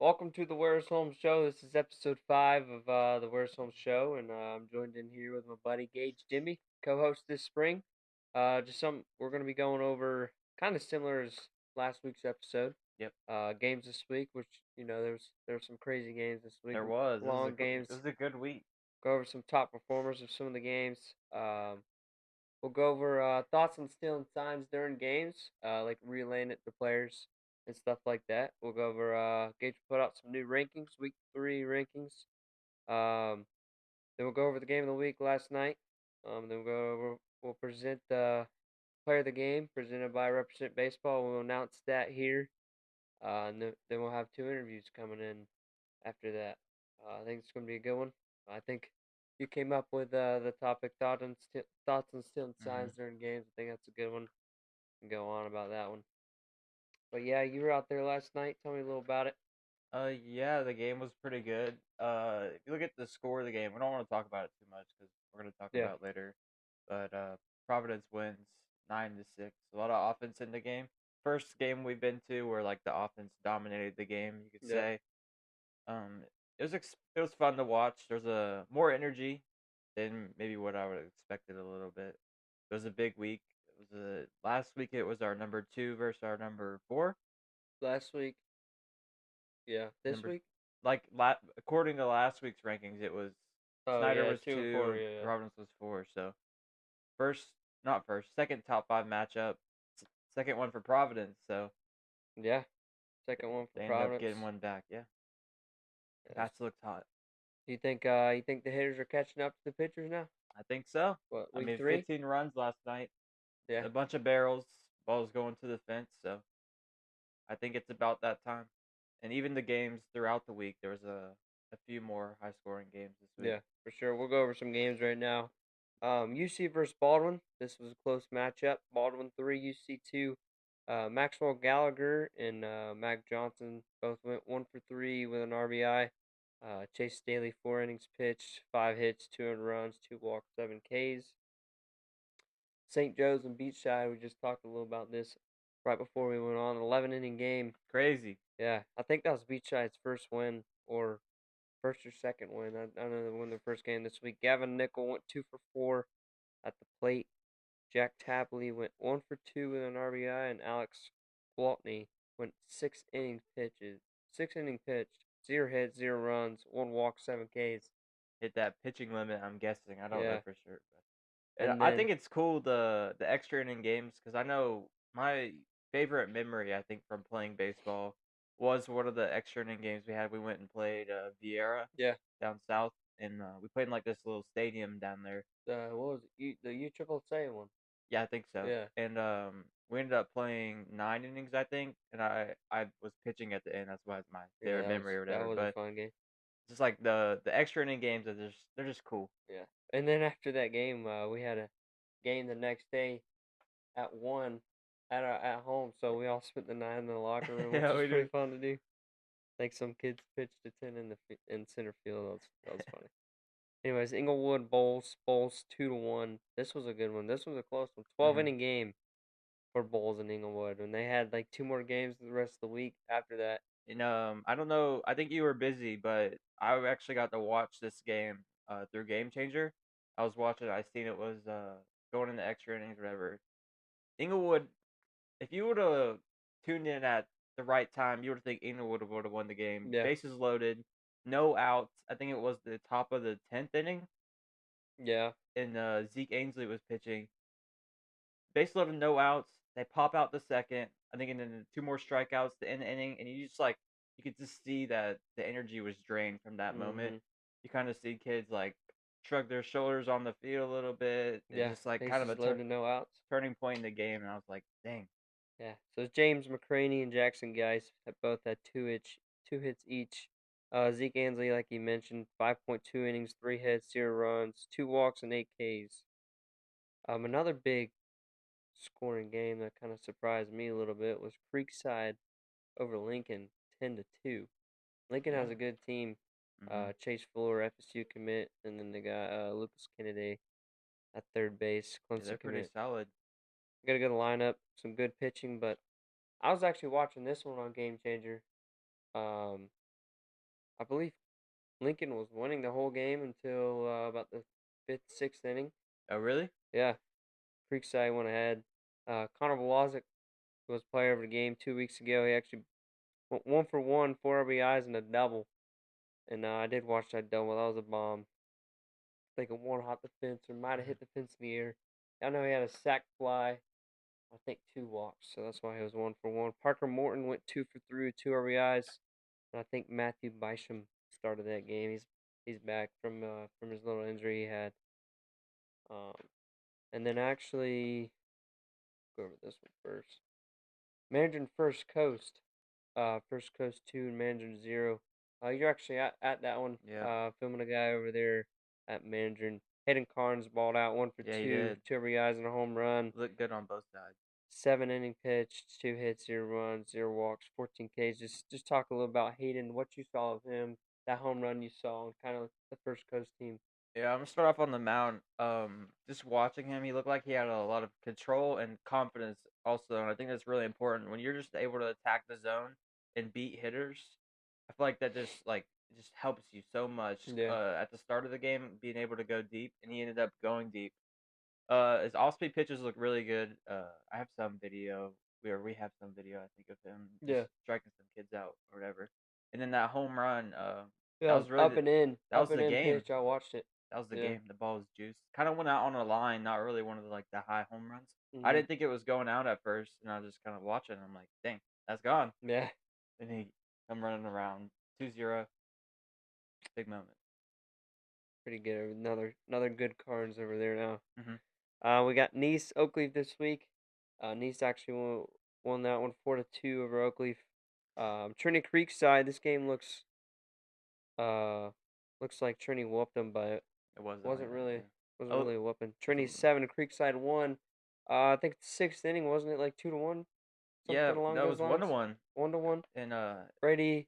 Welcome to the Where's Home Show. This is episode 5 of the Where's Home Show, and I'm joined in here with my buddy Gage Jimmy, co-host this spring. Just some we're going to be going over kind of similar as last week's episode. Yep, Games this week, which there's some crazy games this week, there was. long It games. was a good week. Go over some top performers of some of the games. We'll go over thoughts on stealing signs during games, like relaying it to players and stuff like that. We'll go over Gage put out some new rankings, week 3 rankings. Then we'll go over the game of the week last night. Then we'll present the player of the game presented by Represent Baseball. We'll announce that here. And then we'll have 2 interviews coming in after that. I think it's going to be a good one. I think you came up with the topic thoughts on stealing hmm signs during games. I think that's a good one. We can go on about that one. But yeah, you were out there last night. Tell me a little about it. Yeah, the game was pretty good. If you look at the score of the game, we don't want to talk about it too much because we're gonna talk Yeah, about it later. But Providence wins 9-6. A lot of offense in the game. First game we've been to where like the offense dominated the game, you could yeah. say. It was fun to watch. There's a more energy than maybe what I would have expected a little bit. It was a big week. It was last week. It was our number two versus our number four. Last week, yeah. This Number week, according to last week's rankings, it was oh Snyder yeah, was 2 and 4. 2, Yeah, yeah. Providence was 4. So first, not first, second top five matchup, second one for Providence. So Yeah, second one for they end up getting Providence. one back. Yeah, Yes. Pats looked hot. You think the hitters are catching up to the pitchers now? I think so. What, I week mean, 3? 15 runs last night, Yeah. a bunch of barrels, balls going to the fence. So I think it's about that time. And even the games throughout the week, there was a few more high scoring games this week. Yeah, for sure. We'll go over some games right now. UC versus Baldwin. This was a close matchup. Baldwin 3, UC 2. Maxwell Gallagher and Mac Johnson both went 1 for 3 with an RBI. Chase Staley 4 innings pitched, 5 hits, 2 runs, 2 walks, 7 Ks. St. Joe's and Beachside. We just talked a little about this right before we went on. 11 inning game. Crazy. Yeah, I think that was Beachside's first win or first or second win. I don't know, they won their first game this week. Gavin Nickel went 2 for 4 at the plate. Jack Tapley went 1 for 2 with an RBI, and Alex Gwaltney went 6 inning pitched, 0 hits, 0 runs, 1 walk, 7 Ks. Hit that pitching limit, I'm guessing. I don't know Yeah, for sure. But and I then think it's cool the extra inning games because I know my favorite memory, I think, from playing baseball was one of the extra inning games we had. We went and played Vieira yeah, down south, and we played in like this little stadium down there. what was it? The U Triple A one. Yeah, I think so. Yeah, And we ended up playing 9 innings, I think, and I was pitching at the end. That's why it's my yeah, favorite that was memory or that whatever. was a But fun game. just like the extra inning games are just they're just cool. Yeah, and then after that game, we had a game the next day at 1 at home, so we all spent the night in the locker room, which Yeah, was we pretty did. fun to do. Like some kids pitched a 10 in center field. That was funny. Anyways, Inglewood Bowls 2-1. This was a good one. This was a close one. 12 hmm inning game for Bowls and Inglewood, and they had like 2 more games the rest of the week after that. And I don't know. I think you were busy, but I actually got to watch this game through Game Changer. I was watching. I seen it was going into extra innings, or whatever. Inglewood. If you would have tuned in at the right time, you would think Inglewood would have won the game. Yeah, Bases loaded, no outs. I think it was the top of the 10th inning, yeah, and Zeke Ainsley was pitching. Base loaded, no outs. They pop out the second. I think, and then 2 more strikeouts to end the inning, and you could just see that the energy was drained from that moment. mhm, You kind of see kids like shrug their shoulders on the field a little bit. It's yeah. just like kind of Bases a loaded, no outs. turning point in the game, and I was like, dang. Yeah. So James McCraney and Jackson Geis have both had 2 hits each. Zeke Ansley, like you mentioned, 5.2 innings, 3 hits, 0 runs, 2 walks, and 8 Ks. Another big scoring game that kind of surprised me a little bit was Creekside over Lincoln, 10-2. Lincoln Yeah. has a good team. hmm Chase Fuller, FSU commit, and then they got Lucas Kennedy at third base, Yeah, Clemson they're pretty commit. solid. Got a good lineup, some good pitching, but I was actually watching this one on Game Changer. Um, I believe Lincoln was winning the whole game until about the fifth, sixth inning. Oh, really? Yeah, Creekside went ahead. Connor Wolozik was player of the game 2 weeks ago. He actually went 1 for 1, 4 RBIs and a double. And I did watch that double. That was a bomb. I think one hit the fence or might have Mhm. hit the fence in the air. I know he had a sac fly. I think 2 walks, so that's why he was 1 for 1. Parker Morton went 2 for 3 with 2 RBIs. And I think Matthew Bysham started that game. He's back from his little injury he had. Um, and then actually go over this one first. Mandarin First Coast, First Coast 2 and Mandarin 0. You're actually at that one. Yeah. Filming a guy over there at Mandarin. Hayden Carnes balled out one for Yeah, he two, did. 2 RBIs and a home run. Looked good on both sides. 7 inning pitch, 2 hits, 0 runs, 0 walks, 14 Ks. Just talk a little about Hayden, what you saw of him, that home run you saw, and kind of the First Coast team. Yeah, I'm gonna start off on the mound. Just watching him, he looked like he had a lot of control and confidence also, and I think that's really important when you're just able to attack the zone and beat hitters. I feel like that just helps you so much. Yeah, At the start of the game, being able to go deep, and he ended up going deep. His off-speed pitches look really good. I have some video where we have some video, I think, of him just yeah, striking some kids out or whatever. And then that home run, that yeah. was really that Up was and the in game. pitch. I watched it. That was the Yeah. game. The ball was juiced. Kind of went out on a line, not really one of the high home runs. I Mhm. didn't think it was going out at first, and I was just kind of watching. I'm like, dang, that's gone. Yeah. And he come running around 2-0, big moment. Pretty good. Another good cards over there now. Hmm. We got Nice Oakleaf this week. Nice actually won that one 4-2 over Oakleaf. Trinity Creekside. This game uh looks like Trinity whooped them, but it It wasn't like wasn't that. really Yeah. wasn't Oh, really a whooping. Trinity wasn't. 7, Creekside 1. I think the sixth inning wasn't it like 2-1, Yeah, something along that those was 1-1. lines. 1-1. And Brady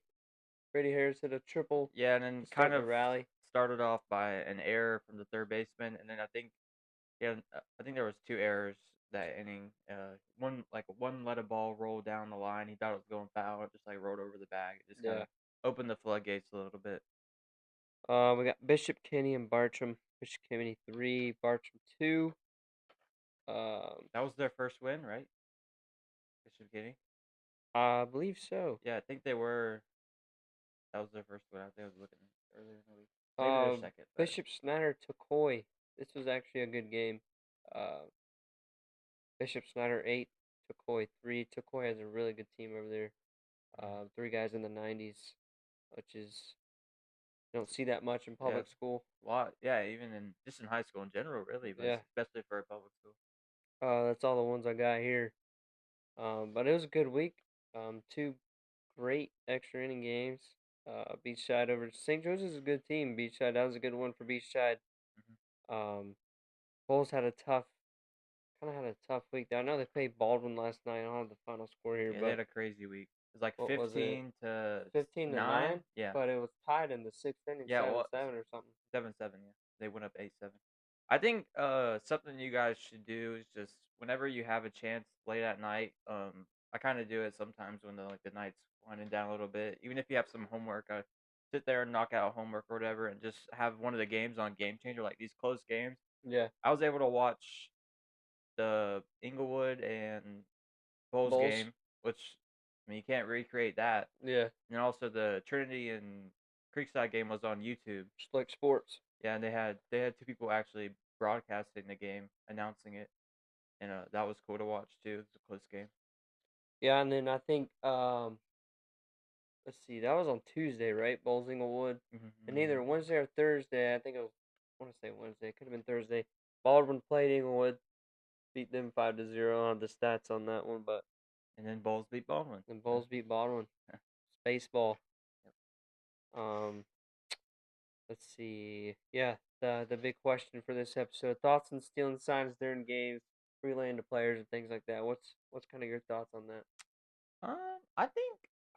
Brady Harris hit a triple yeah, and then to kind start the of rally. started off by an error from the third baseman, and then I think there was two errors that inning. One let a ball roll down the line. He thought it was going foul. It just like rolled over the bag. It just kind Yeah. of opened the floodgates a little bit. We got Bishop Kenny and Bartram. Bishop Kenny 3, Bartram 2. Um, That was their first win, right? Bishop Guinea. I believe so. Yeah, I think they were. That was their first win. I think I was looking earlier in the week. Maybe their second, but Bishop Snyder Tokoi. This was actually a good game. Uh, Bishop Snyder 8, Tokoi 3. Tokoi has a really good team over there. mhm. Three guys in the 90s, which is you don't see that much in Yeah, public school. a lot. Yeah, even in just in high school in general, really, but Yeah. especially for a public school. That's all the ones I got here. But it was a good week. Two great extra inning games. Beachside over St. Joe's is a good team. Beachside, that was a good one for Beachside. Hmm. Um, Bulls kind of had a tough week. I know they played Baldwin last night. I don't have the final score here, Yeah, they but had a crazy week. It was like what was it? 15 to 15 to 9. 9, Yeah. but it was tied in the sixth inning, Yeah, 7 well, 7 or something. 7-7. Yeah, they went up 8-7. I think something you guys should do is just whenever you have a chance late at night. I kind of do it sometimes when the night's winding down a little bit. Even if you have some homework, I sit there and knock out homework or whatever, and just have one of the games on Game Changer, like these close games. Yeah, I was able to watch the Inglewood and Bulls Bulls. game, which I mean you can't recreate that. Yeah, And also the Trinity and Creekside game was on YouTube. just like sports. Yeah, and they had two people actually broadcasting the game, announcing it, and that was cool to watch too. It's a close game. Yeah, and then I think let's see, that was on Tuesday, right? Bulls Inglewood, and Mm-hmm. either Wednesday or Thursday. I think it was. I want to say Wednesday. It could have been Thursday. Baldwin played Inglewood, beat them 5-0. I don't have the stats on that one, but And then Bulls beat Baldwin. the Yeah. Bulls beat Baldwin. It's baseball. Yep. Um, let's see. Yeah, the big question for this episode: thoughts on stealing signs during games, relaying to players, and things like that. What's kind of your thoughts on that? I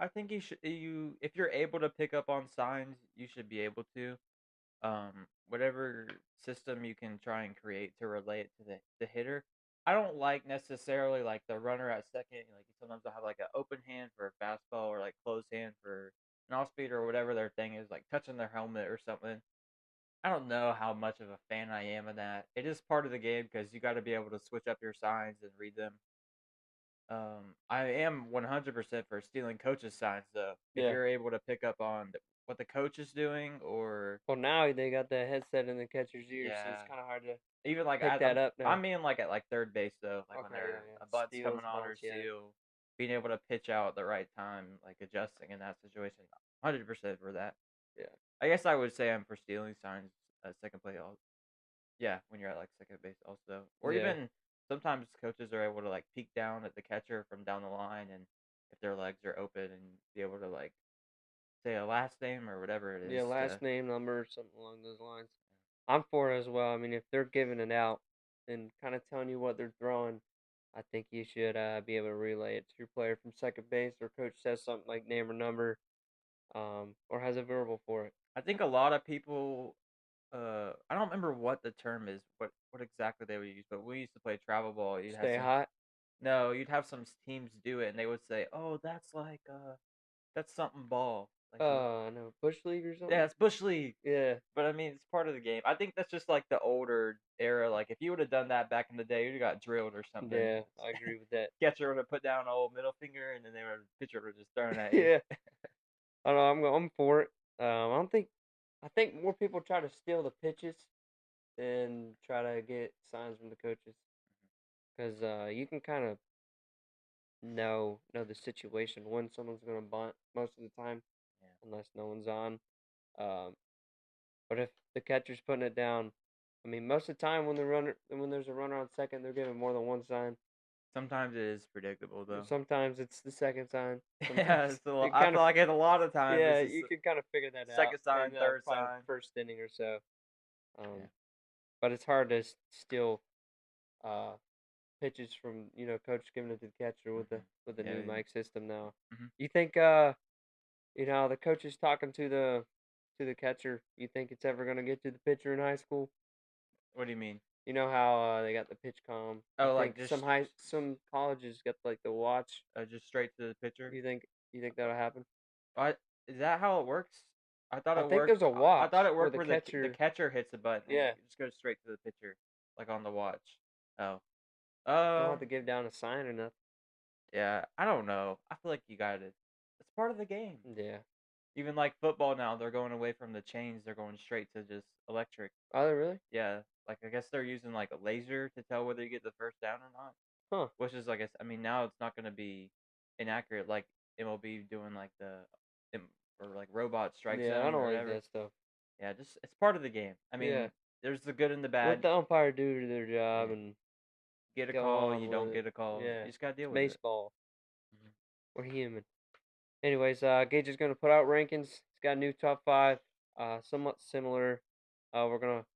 think you if you're able to pick up on signs, you should be able to. Whatever system you can try and create to relate it to the hitter. I don't like necessarily like the runner at second. Like sometimes I'll have like an open hand for a fastball or like closed hand for an off speed or whatever their thing is, like touching their helmet or something. I don't know how much of a fan I am of that. It is part of the game because you got to be able to switch up your signs and read them. I am 100% for stealing coaches' signs though. If Yeah. you're able to pick up on what the coach is doing, or Well, now they got the headset in the catcher's ear, so it's yeah, kind of hard to even like pick that up I now. mean like at like third base though, like when Okay, yeah, they're yeah. a butt's Steals, coming on or bunts, yeah, steal, being able to pitch out at the right time, like adjusting in that situation. 100% for that. yeah, I guess I would say I'm for stealing signs at second plate. Yeah, when you're at like second base also, or yeah, even sometimes coaches are able to like peek down at the catcher from down the line, and if their legs are open, and be able to like say a last name or whatever it yeah. is to. Last name, number, something along those lines. I'm for it as well. I mean, if they're giving it out and kind of telling you what they're throwing, I think you should be able to relay it to your player from second base, or coach says something like name or number, or has a verbal for it. I think a lot of people. I don't remember what the term is, what exactly they would use, but we used to play travel ball. You'd have Stay some. hot. No, you'd have some teams do it, and they would say, "Oh, that's something ball." Like the I know, bush league or yeah, something. it's bush league. Yeah, But I mean, it's part of the game. I think that's just like the older era. Like if you would have done that back in the day, you'd have got drilled or something. yeah. I agree with that. Catcher would have put down an old middle finger, and then pitcher would have just thrown at you. Yeah, I know. I'm for it. I don't think. I think more people try to steal the pitches than try to get signs from the coaches, because you can kind of know the situation when someone's gonna bunt most of the time, Yeah. unless no one's on. Um, but if the catcher's putting it down, I mean, most of the time when there's a runner on second, they're giving more than one sign. Sometimes it is predictable though. Sometimes it's the second sign. Yeah, Sometimes it I kind feel of like it a lot of times yeah, it's just you can kind of figure that out second sign, in third probably sign. first inning or so. Yeah. Um, but it's hard to steal uh, pitches from coach giving it to the catcher with the Hmm. new Yeah. mic system now. Hmm. You think the coach is talking to the catcher? You think it's ever gonna get to the pitcher in high school? What do you mean? You know how they got the pitch com. You Oh, like think some colleges got like the watch? just straight to the pitcher. You think that'll happen? What is that how it works? I thought I it think worked. there's a I thought watch it where worked the where the catcher. catcher hits a button and Yeah, it just goes straight to the pitcher, like on the watch. Oh, don't uh, have to give down a sign or nothing. yeah. I don't know. I feel like you got it. It's part of the game. Yeah. Even like football now, they're going away from the chains. They're going straight to just electric. Are they really? Yeah, like I guess they're using like a laser to tell whether you get the first down or not. Huh. Which is, I guess, I mean, now it's not going to be inaccurate like MLB doing like or like robot strike Yeah, I zone don't or like whatever. that stuff. Yeah, just it's part of the game. I Yeah. mean, there's the good and the Let bad. the umpire do their job Yeah, and get a go call, on you with don't it. get a call. Yeah. You just gotta It's deal with it. baseball. Mhm. We're human. Anyways, Gage is gonna put out rankings. He's got a new top five. Somewhat similar. We're gonna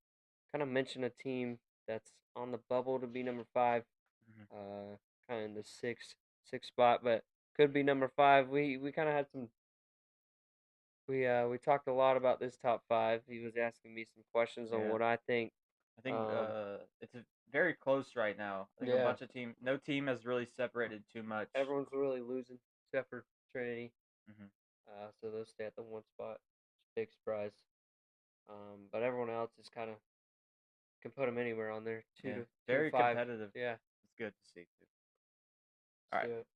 kind of mention a team that's on the bubble to be number five. Mhm. Kind of in the sixth spot, but could be number five. We kind of had some. We talked a lot about this top five. He was asking me some questions on Yeah, what I think. I think Um, it's very close right now. I think a yeah, bunch of no team has really separated too much. everyone's really losing except for Trinity. Hmm. So those stay at the one spot. Big surprise. But everyone else is kind of can put them anywhere on there. Yeah, Two to very five. competitive. Yeah, It's good to see too. All let's right. do it.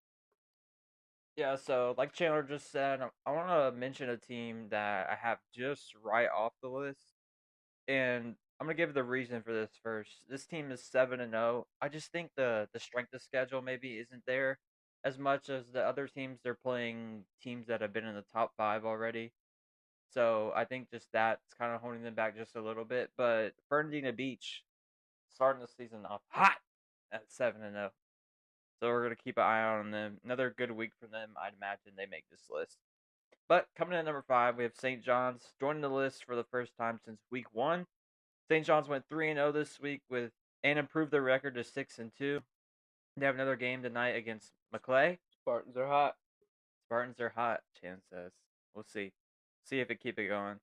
Yeah, so like Chandler just said, I want to mention a team that I have just right off the list, and I'm gonna give the reason for this first. This team is 7-0. I just think the strength of schedule maybe isn't there as much as the other teams. They're playing teams that have been in the top five already, so I think just that's kind of holding them back just a little bit. But Fernandina Beach starting the season off hot at 7-0. So we're gonna keep an eye on them. Another good week for them. I'd imagine they make this list. But coming in at number 5, we have St. John's joining the list for the first time since week 1. St. John's went 3-0 this week and improved their record to 6-2. They have another game tonight against McClay. Spartans are hot. Spartans are hot, Chan says. We'll see. See if it keep it going.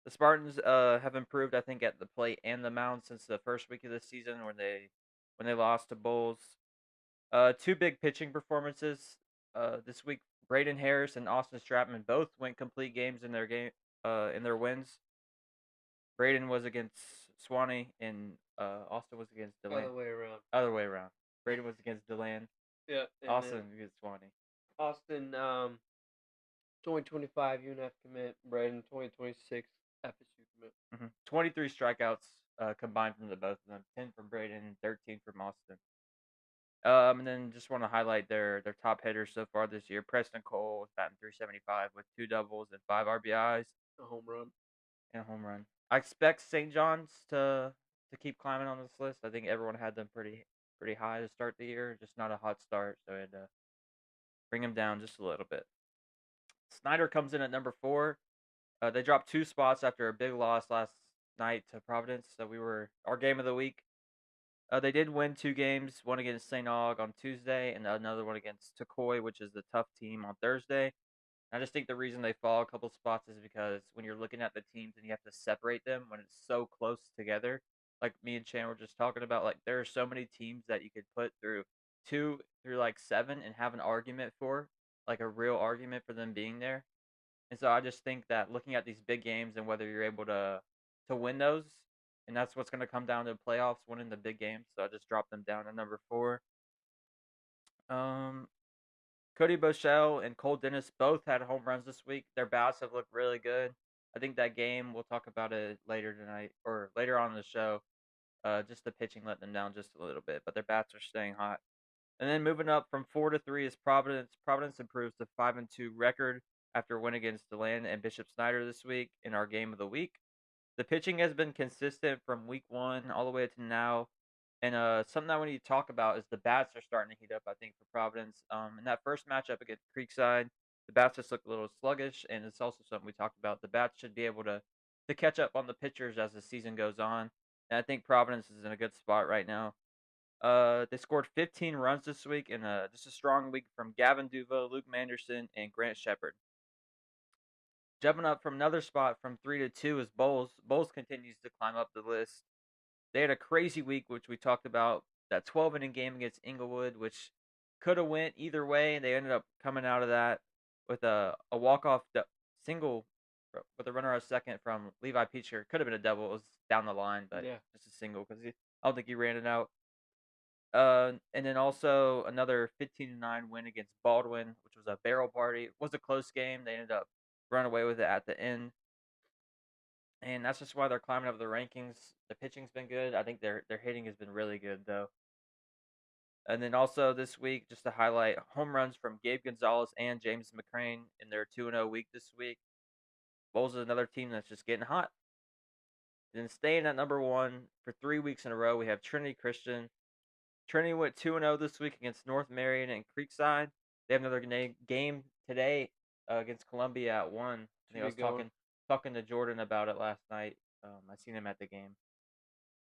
The Spartans have improved, I think, at the plate and the mound since the first week of the season when they lost to Bulls. Two big pitching performances. this week, Braden Harris and Austin Stratman both went complete games in their wins. Braden was against Swanee and Austin was against Deland. Other way around. Other way around. Braden was against Deland. Yeah, and Austin against Swanee. Austin, 2025 UNF commit. Braden, 2026 FSU commit. 23 strikeouts combined from the both of them. 10 from Braden, 13 from Austin. And then just want to highlight their top hitters so far this year. Preston Cole was batting .375 with 2 doubles and 5 RBIs. A home run. And a home run. I expect St. John's to keep climbing on this list. I think everyone had them pretty high to start the year, just not a hot start, so I had to bring them down just a little bit. Snyder comes in at number 4. They dropped 2 spots after a big loss last night to Providence, so we were our game of the week. They did win 2 games, one against St. Aug on Tuesday and another one against Tukoi, which is the tough team, on Thursday. I just think the reason they fall a couple spots is because when you're looking at the teams and you have to separate them when it's so close together, like me and Chan were just talking about, like there are so many teams that you could put through 2 through like 7 and have an argument for, like a real argument for them being there. And so I just think that looking at these big games and whether you're able to win those, and that's what's going to come down to playoffs, winning the big games. So I just dropped them down to number 4. Cody Bochelle and Cole Dennis both had home runs this week. Their bats have looked really good. I think that game, we'll talk about it later tonight or later on in the show. Just the pitching let them down just a little bit, but their bats are staying hot. And then moving up from 4 to 3 is Providence. Providence improves to 5-2 record after a win against DeLand and Bishop Snyder this week in our game of the week. The pitching has been consistent from week 1 all the way to now. And something that we need to talk about is the bats are starting to heat up, I think, for Providence. In that first matchup against Creekside, the bats just looked a little sluggish, and it's also something we talked about. The bats should be able to catch up on the pitchers as the season goes on. And I think Providence is in a good spot right now. They scored 15 runs this week, and just a strong week from Gavin Duva, Luke Manderson, and Grant Shepard. Jumping up from another spot from 3 to 2 is Bowles. Bowles continues to climb up the list. They had a crazy week, which we talked about, that 12-inning game against Inglewood, which could have went either way, and they ended up coming out of that with a walk-off single with a runner at second from Levi Peacher. Could have been a double. It was down the line, but just a single because I don't think he ran it out. And then also another 15-9 win against Baldwin, which was a barrel party. It was a close game. They ended up running away with it at the end. And that's just why they're climbing up the rankings. The pitching's been good. I think their hitting has been really good, though. And then also this week, just to highlight, home runs from Gabe Gonzalez and James McCrane in their 2-0 week this week. Bulls is another team that's just getting hot. And then staying at number 1 for 3 weeks in a row, we have Trinity Christian. Trinity went 2-0 this week against North Marion and Creekside. They have another game today against Columbia at 1. I was talking to Jordan about it last night. I seen him at the game.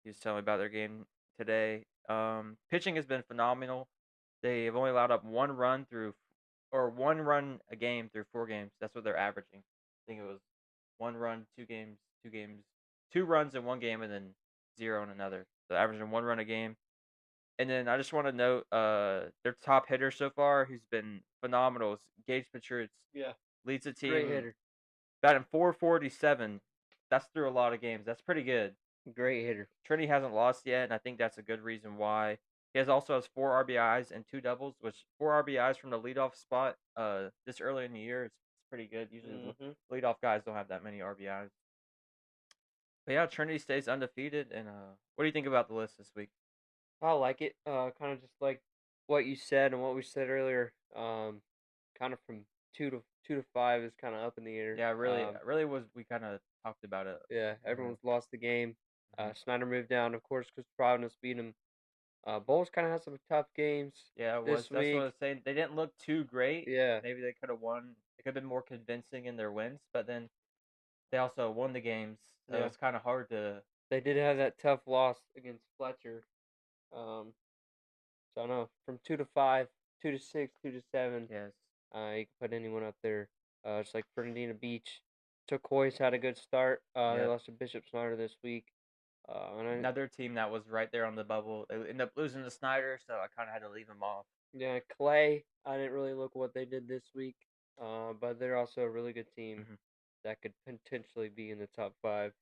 He was telling me about their game today. Pitching has been phenomenal. They have only allowed up 1 run a game through 4 games. That's what they're averaging. I think it was 1 run, 2 games, 2 runs in 1 game, and then 0 in another. So averaging 1 run a game. And then I just want to note their top hitter so far, who's been phenomenal, is Gage Patrutz. Yeah. Leads the team. Great hitter. Batting .447. That's through a lot of games. That's pretty good. Great hitter. Trinity hasn't lost yet, and I think that's a good reason why. He also has 4 RBIs and 2 doubles, which 4 RBIs from the leadoff spot this early in the year is pretty good. Usually leadoff guys don't have that many RBIs. But yeah, Trinity stays undefeated. And what do you think about the list this week? I like it. Kind of just like what you said and what we said earlier. Kind of from 2 to 5 is kind of up in the air. Yeah, really was. We kind of talked about it. Yeah, everyone's lost the game. Snyder moved down, of course, because Providence beat him. Bowles kind of had some tough games. Yeah, this that's week. what I was saying. They didn't look too great. Yeah, maybe they could have won. They could have been more convincing in their wins, but then they also won the games. So it's kind of hard to. They did have that tough loss against Fletcher. So I know from 2 to 5, 2 to 6, 2 to 7. Yes. You can put anyone up there. It's like Fernandina Beach. Turquoise had a good start. They lost to Bishop Snyder this week. Another team that was right there on the bubble. They ended up losing to Snyder, so I kind of had to leave them off. Yeah, Clay. I didn't really look what they did this week, but they're also a really good team Hmm. that could potentially be in the top five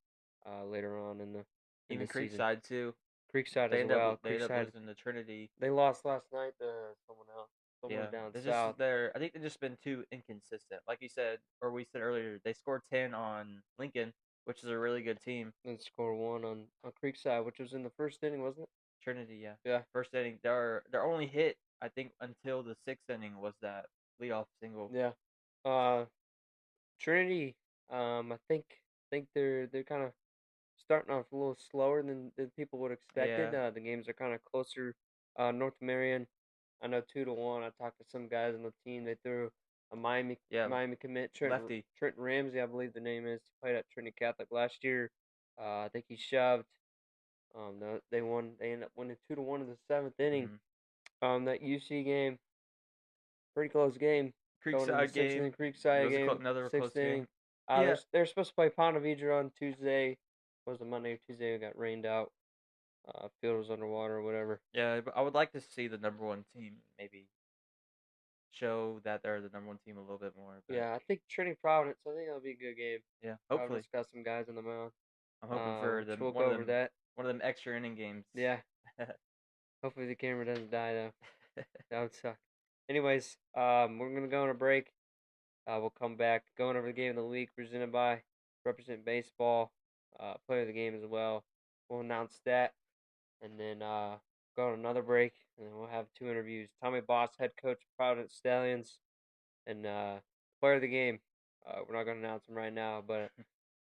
later on in the Even season. Creekside too. Creekside as well. They end up Creekside, losing to Trinity. they lost last night to someone else, someone Yeah, down it's just south. they're. I think they've just been too inconsistent. Like you said, or we said earlier, they scored 10 on Lincoln, which is a really good team. And score one on Creekside, which was in the first inning, wasn't it? Trinity, yeah. Yeah, First inning, their only hit I think until the sixth inning was that leadoff single. yeah. Uh, Trinity. I think they're kind of starting off a little slower than people would expected. Yeah, The games are kind of closer. North Marion, I know 2-1. I talked to some guys on the team. They threw a yeah, Miami commit lefty. Trenton Ramsey, I believe the name is. He played at Trinity Catholic last year. I think he shoved. They won. They ended up winning 2-1 in the seventh inning. Hmm. That UC game, pretty close game. Going into Creekside sixth inning, game. It Creekside was game, another close sixth game. inning. Yeah, They're supposed to play Ponte Vedra on Tuesday. Was it Monday or Tuesday? It got rained out. Field was underwater or whatever. yeah. But I would like to see the number one team maybe show that they're the number one team a little bit more. But Yeah, I think Trinity Providence. I think that'll be a good game. yeah, hopefully. Providence got some guys on the mound. I'm hoping for Which them we'll go over that. one of them extra inning games. Yeah, hopefully the camera doesn't die though. That would suck. Anyways, we're gonna go on a break. We'll come back going over the game of the week presented by Represent Baseball. Player of the game as well. We'll announce that, and then go on another break, and then we'll have two interviews. Tommy Boss, head coach of Providence Stallions, and player of the game. We're not going to announce him right now, but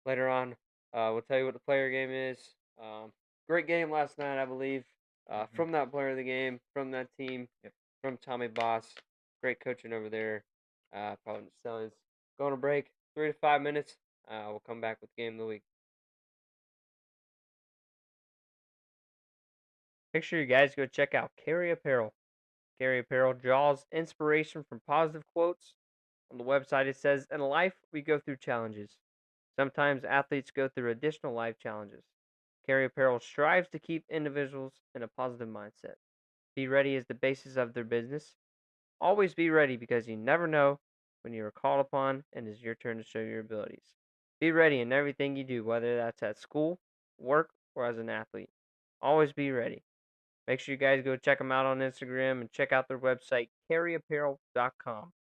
later on, we'll tell you what the player game is. Um, Great game last night, I believe. Hmm. From that player of the game, from that team, Yep. from Tommy Boss. Great coaching over there. Providence Stallions. Going to break, 3 to 5 minutes. We'll come back with game of the week. Make sure you guys go check out Carry Apparel. Carry Apparel draws inspiration from positive quotes. On the website, it says, "In life, we go through challenges. Sometimes athletes go through additional life challenges. Carry Apparel strives to keep individuals in a positive mindset. Be ready is the basis of their business. Always be ready because you never know when you are called upon and it's your turn to show your abilities. Be ready in everything you do, whether that's at school, work, or as an athlete. Always be ready. Make sure you guys go check them out on Instagram and check out their website, carryapparel.com.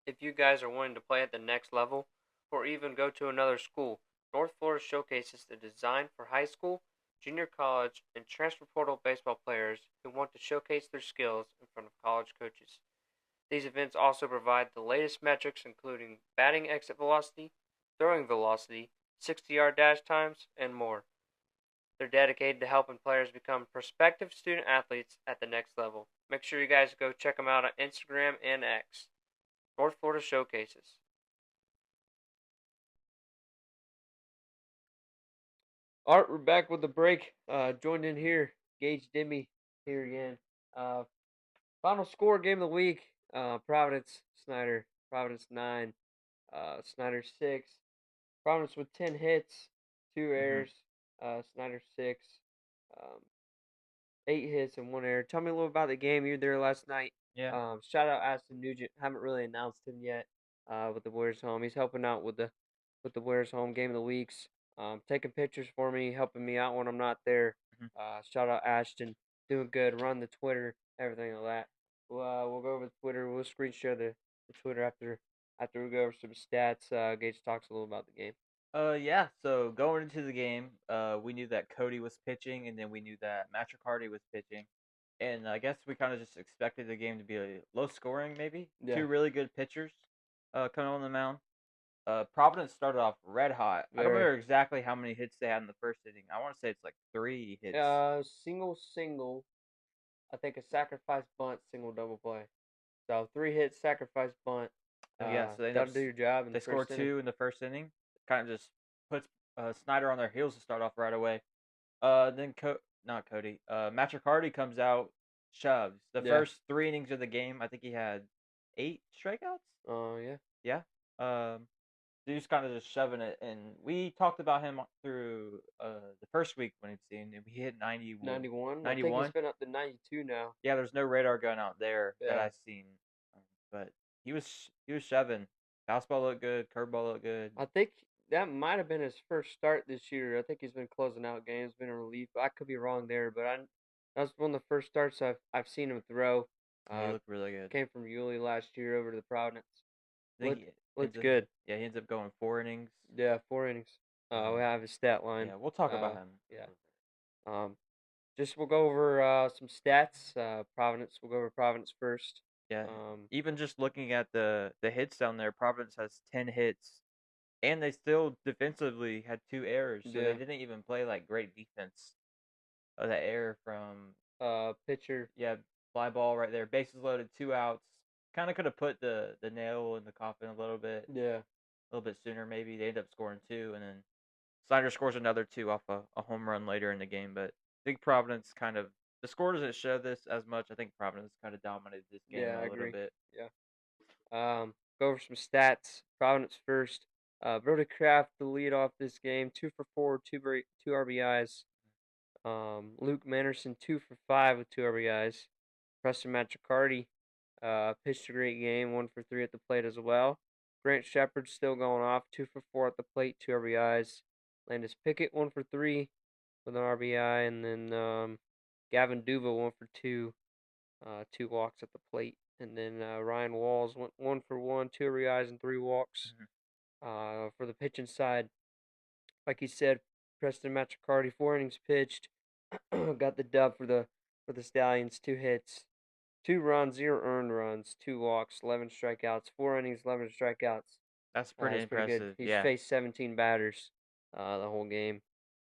If you guys are wanting to play at the next level or even go to another school, North Florida showcases the design for high school, junior college, and transfer portal baseball players who want to showcase their skills in front of college coaches. These events also provide the latest metrics including batting exit velocity, throwing velocity, 60-yard dash times, and more. They're dedicated to helping players become prospective student athletes at the next level. Make sure you guys go check them out on Instagram and X. North Florida Showcases. All right, we're back with the break. Joined in here, Gage Dimmy here again. Uh, Final score game of the week. Providence Snyder. Providence 9. Snyder 6. Providence with 10 hits, 2 Hmm. errors. Snyder 6. Um, 8 hits and 1 error. Tell me a little about the game. You were there last night. Yeah. Shout out Aston Nugent. Haven't really announced him yet. With the Warriors home, he's helping out with the Warriors home game of the weeks. Taking pictures for me, helping me out when I'm not there. Hmm. Shout out Ashton, doing good. Run the Twitter, everything like that. We'll go over the Twitter. We'll screen share the Twitter after we go over some stats. Gage talks a little about the game. Yeah. So going into the game, we knew that Cody was pitching, and then we knew that Matricardi was pitching, and I guess we kind of just expected the game to be a low scoring, maybe Yeah, two really good pitchers, coming on the mound. Providence started off red hot. I don't very. remember exactly how many hits they had in the first inning. I want to say it's like 3 hits. Single. I think a sacrifice bunt, single double play. So 3 hits, sacrifice bunt. Yeah, so they end up That'll do your job in the they score first inning. 2 in the first inning. Kind of just puts Snyder on their heels to start off right away. Then not Cody. Matt Riccardi comes out, shoves. The Yeah. first 3 innings of the game, I think he had 8 strikeouts. Oh yeah. Yeah. So he was kind of just shoving it, and we talked about him through the first week when he'd seen him. He hit 91. I think he's 91. been up to 92 now. Yeah, there's no radar gun out there that Yeah. I've seen, but he was shoving. Fastball looked good, curveball looked good. I think that might have been his first start this year. I think he's been closing out games, been a relief. I could be wrong there, but that's one of the first starts I've seen him throw. Yeah, he Uh, looked really good. Came from Yulee last year over to the Providence. I think Looked good. he ends up going 4 innings. Yeah, 4 innings. We Um, have his stat line. yeah, we'll talk about him. Yeah. Um, just we'll go over some stats. Providence. We'll go over Providence first. Yeah, Um, even just looking at the hits down there, Providence has 10 hits, and they still defensively had 2 errors, so they yeah. didn't even play like great defense. The error from Pitcher. yeah, fly ball right there, bases loaded, 2 outs. Kind of could have put the nail in the coffin Yeah. a little bit sooner maybe. They end up scoring 2, and then Snyder scores another 2 off a home run later in the game. But I think Providence kind of the score doesn't show this as much. I think Providence kind of dominated this game Yeah, I a little agree. bit. Yeah. Go over some stats. Providence first. Brody Kraft the lead off this game. 2 for 4, two RBIs. Luke Manderson 2 for 5 with 2 RBIs. Preston Matricardi pitched a great game, 1 for 3 at the plate as well. Grant Shepard still going off, 2 for 4 at the plate, 2 RBIs. Landis Pickett 1 for 3 with an RBI, and then Gavin Duva 1 for 2, 2 walks at the plate, and then Ryan Walls went 1 for 1, 2 RBIs and 3 walks. Mhm. For the pitching side, like he said, Preston Matricardi 4 innings pitched, got the dub for the Stallions, 2 hits, 2 runs, 0 earned runs, 2 walks, 11 strikeouts, 4 innings, 11 strikeouts. That's pretty That's pretty good. impressive. He's Yeah, faced 17 batters the whole game.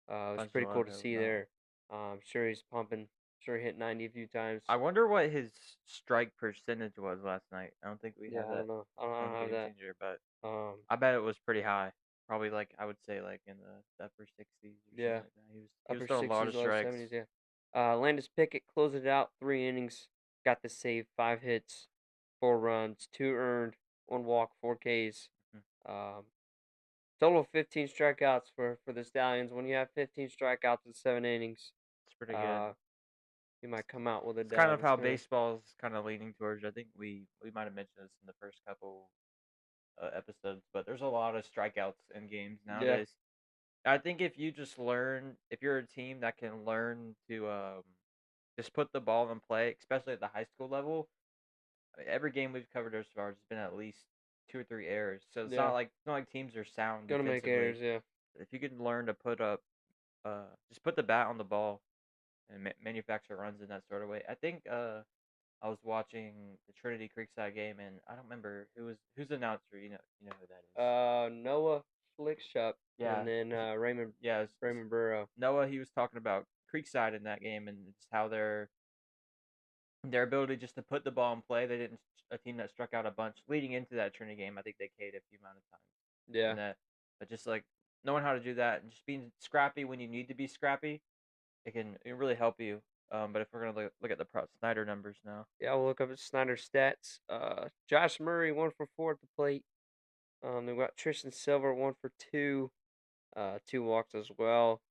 It was punched a pretty lot cool of to people. see No, there. I'm sure he's pumping. Sure he hit 90 a few times. I wonder what his strike percentage was last night. I don't think we Yeah, have I that don't know. I on don't have Game that. Changer, but Um, I bet it was pretty high. Probably like I would say like in the upper 60s or something yeah, like that. He was upper throwing a lot 60s, of low strikes. 70s. Yeah. Landis Pickett closed it out, 3 innings, got the save, 5 hits, 4 runs, 2 earned, 1 walk, 4 Ks. Mhm. Um, Total of 15 strikeouts for the Stallions. When you have 15 strikeouts in 7 innings, It's pretty good. uh, you might come out with a It's kind dub. of It's how gonna, baseball's kind of leaning towards. I think we might have mentioned this in the first couple episodes, but there's a lot of strikeouts in games yeah, nowadays. I think if you just learn, if you're a team that can learn to just put the ball in play, especially at the high school level, I mean, every game we've covered as far has been at least 2 or 3 errors. So yeah, it's not like teams are sound gonna make errors. defensively. Yeah, If you can learn to put up, just put the bat on the ball and manufacture runs in that sort of way. I think I was watching the Trinity Creekside game, and I don't remember who's the announcer. You know who that is. Noah Schlickshup, Yeah, and then yeah. Raymond Burrow. Noah. He was talking about Creekside in that game, and just how their ability just to put the ball in play. They didn't a team that struck out a bunch leading into that Trinity game. I think they K'd a few amount of times, Yeah, and that, but just like knowing how to do that and just being scrappy when you need to be scrappy, it really help you. But if we're gonna look at the Snyder numbers now. yeah. We'll look up at Snyder's stats. Josh Murray 1 for 4 at the plate. They've got Tristan Silver 1 for 2, 2 walks as well.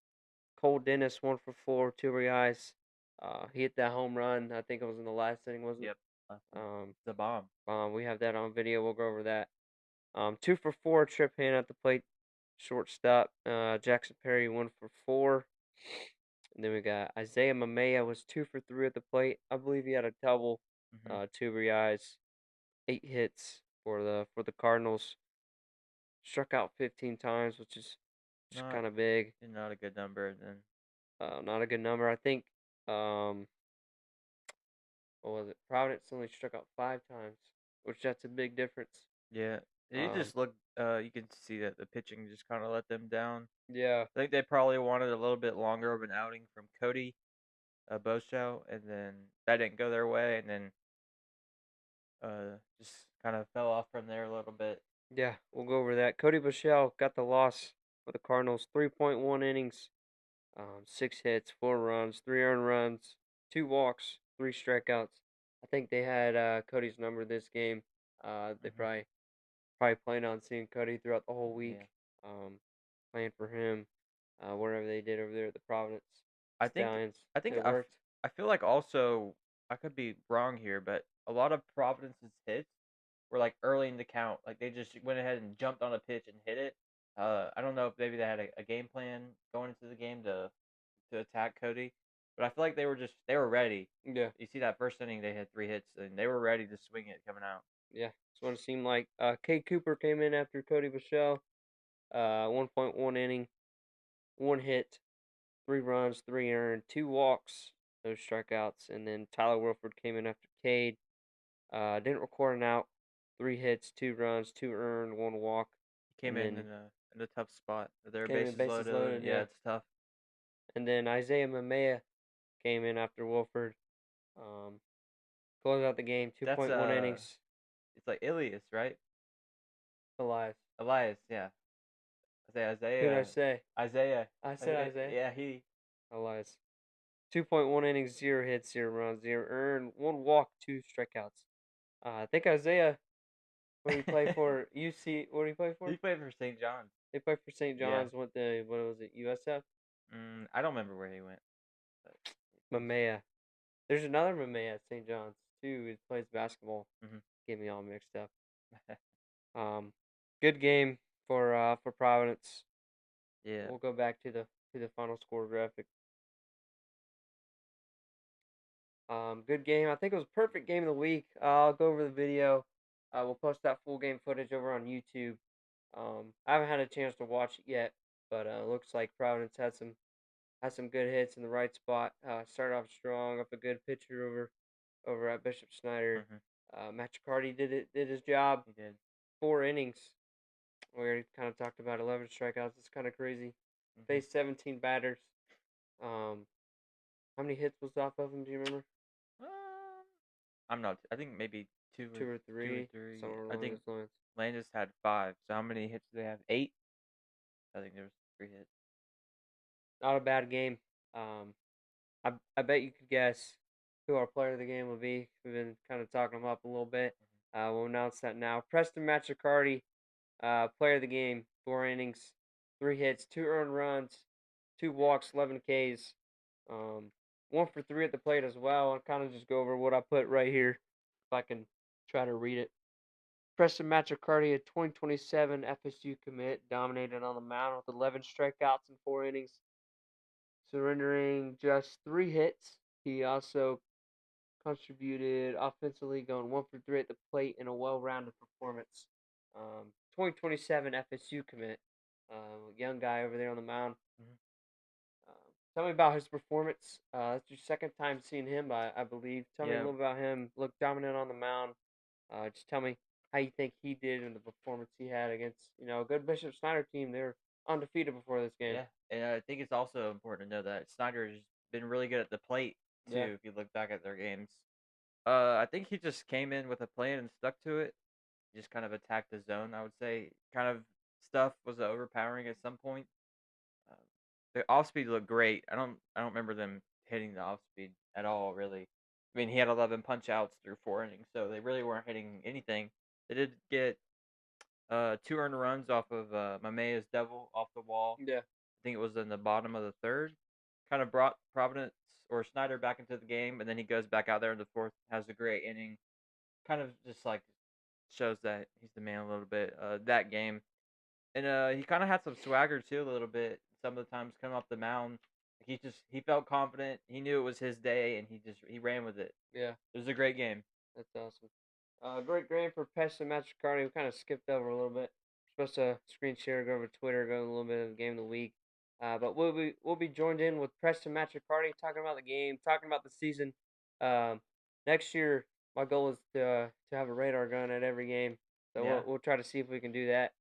Cole Dennis 1 for 4, 2 RBIs. He hit that home run. I think it was in the last inning, wasn't Yep, it? the bomb. We have that on video. We'll go over that. 2 for 4, Trip Hand at the plate, shortstop. Jackson Perry 1 for 4. And then we got Isaiah Mamea was 2 for 3 at the plate. I believe he had a double, Hmm. 2 RBIs, 8 hits for the Cardinals. Struck out 15 times, which is Not kind of big. not a good number. Then Not a good number. I think um, what was it? Providence only struck out 5 times, which that's a big difference. yeah, you Um, just look. You can see that the pitching just kind of let them down. yeah, I think they probably wanted a little bit longer of an outing from Cody Boshow, and then that didn't go their way. And then just kind of fell off from there a little bit. Yeah, we'll go over that. Cody Bichelle got the loss for the Cardinals. 3.1 innings, 6 hits, 4 runs, 3 earned runs, 2 walks, 3 strikeouts. I think they had Cody's number this game. They Hmm. probably plan on seeing Cody throughout the whole Yeah, week. Playing for him, whatever they did over there at the Providence I think Stallions. I think It worked. I feel like also I could be wrong here, but a lot of Providence's hits were like early in the count. Like they just went ahead and jumped on a pitch and hit it. I don't know if maybe they had a game plan going into the game to attack Cody, but I feel like they were ready. Yeah, You see that first inning, they had 3 hits and they were ready to swing it coming out. yeah. That's what it seemed like. Kay Cooper came in after Cody Bichelle. 1.1 inning, 1 hit, 3 runs, 3 earned, 2 walks, no strikeouts, and then Tyler Wilford came in after Cade. Didn't record an out, 3 hits, 2 runs, 2 earned, 1 walk, He came and then in a tough spot. Their came in bases bases loaded. loaded. Yeah, Yeah, it's tough. and then Isaiah Mamea came in after Wilford. Um, Closed out the game, That's 2.1 innings. it's like Ilias, right? Elias. Elias, yeah. I say Who did I Isaiah. say? Isaiah. I said Isaiah. Yeah, he. Elias. 2.1 innings, 0 hits, 0 runs, 0 earned, 1 walk, 2 strikeouts. I think Isaiah, what did he play for? UC, what did he play for? He played for St. John's. They played for St. Yeah. John's, went to, what was it, USF? I don't remember where he went, but he plays. Mamea. There's another Mamea at St. John's, too, who plays basketball. Hmm. Get me all mixed up. Um, Good game for Providence. Yeah. We'll go back to the final score graphic. Good game. I think it was a perfect game of the week. I'll go over the video. We'll post that full game footage over on YouTube. I haven't had a chance to watch it yet, but looks like Providence had some good hits in the right spot. Started off strong, up a good pitcher over at Bishop Snyder. Hmm. Matt Chicardi did his job. He did. 4 innings. We already kind of talked about 11 strikeouts. It's kind of crazy. Hmm. Faced 17 batters. Um, how many hits was off of him? Do you remember? Um, I'm not. I think maybe Two or two or three, three. somewhere I along think those lines. Landis had 5. So how many hits do they have? 8. I think there was 3 hits. Not a bad game. Um, I bet you could guess who our player of the game will be. We've been kind of talking him up a little bit. We'll announce that now. Preston Matricardi, player of the game, 4 innings, 3 hits, 2 earned runs, 2 walks, 11 Ks. 1 for 3 at the plate as well. I'll kind of just go over what I put right here if I can try to read it. Preston Matricardi, a 2027 FSU commit, dominated on the mound with 11 strikeouts in 4 innings, surrendering just 3 hits. He also contributed offensively, going 1 for 3 at the plate in a well-rounded performance. 2027 FSU commit, young guy over there on the mound. Hmm. Um, Tell me about his performance. It's your second time seeing him, I believe. Tell me a Yeah. little about him. Looked dominant on the mound. Just tell me how you think he did in the performance he had against, a good Bishop Snyder team. They were undefeated before this game. Yeah, and I think it's also important to know that Snyder's been really good at the plate Yeah, too. If you look back at their games, I think he just came in with a plan and stuck to it. Just kind of attacked the zone. I would say, kind of stuff was overpowering at some point. Um, the off speed looked great. I don't remember them hitting the off speed at all. Really, I mean, he had 11 punch outs through 4 innings, so they really weren't hitting anything. They did get 2 earned runs off of Mamea's double off the wall. yeah, I think it was in the bottom of the third. Kind of brought Providence or Snyder back into the game, and then he goes back out there in the fourth, has a great inning. Kind of just like shows that he's the man a little bit. That game, and he kind of had some swagger too a little bit. Some of the times coming off the mound, he felt confident. He knew it was his day, and he ran with it. yeah. It was a great game. That's awesome. Great game for Preston Matricardi. We kind of skipped over a little bit. We're supposed to screen share, go over Twitter, go a little bit of the game of the week. But we'll be joined in with Preston Matricardi talking about the game, talking about the season. Um, Next year, my goal is to have a radar gun at every game. So Yeah, we'll try to see if we can do that.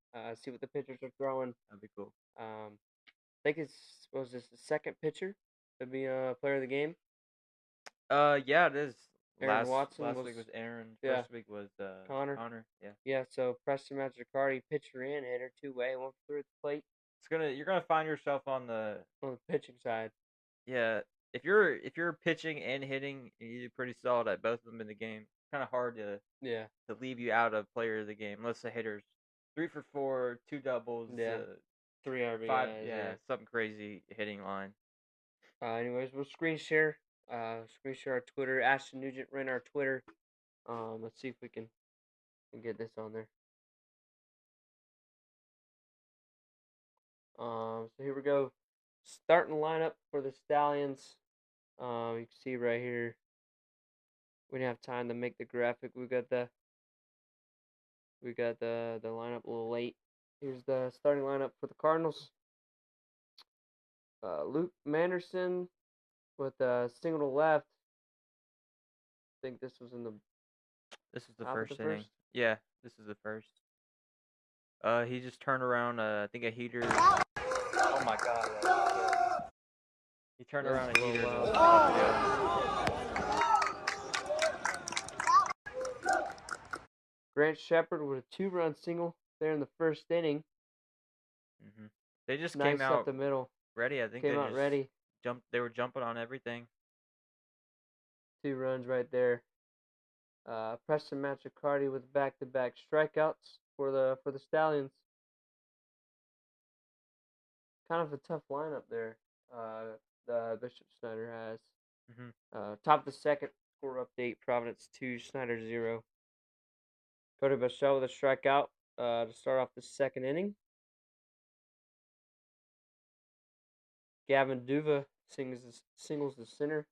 See what the pitchers are throwing. that'd be cool. I think was this the second pitcher to be a player of the game. Yeah, it is. Aaron Watson Last was, week was Aaron. yeah, First week was Connor. Connor. Yeah. Yeah, so Preston Magicardi, pitcher and hitter, two-way, 1 for 3 at the plate You're gonna find yourself on the on the pitching side. yeah. If you're pitching and hitting, you do pretty solid at both of them in the game. It's kind of hard Yeah, to leave you out of player of the game unless the hitter's 3 for 4, 2 doubles, yeah. 3 RBIs, 5 yeah. something crazy hitting line. Anyways, we'll screen share. Screen share our Twitter. Ashton Nugent ran our Twitter. Let's see if we can get this on there. So here we go. Starting lineup for the Stallions. You can see right here. We didn't have time to make the graphic. We got the lineup a little late. Here's the starting lineup for the Cardinals. Luke Manderson with a single to left. I think this was in the This is the top of the first inning. first. Yeah, this is the first. He just turned around. I think a heater. Oh my God! He turned This around is a a heater. little To low. Grant Shepard with a 2-run single there in the first inning. They just Nice came out up the middle. ready. I think Came they out just ready. jumped. They were jumping on everything. 2 runs right there. Preston Machicardi with back-to-back strikeouts for the Stallions. Kind of a tough lineup there. The Bishop Snyder has. Top of the second, score update: Providence 2, Snyder 0. Cody Bichelle with a strikeout to start off the second inning. Gavin Duva singles the center.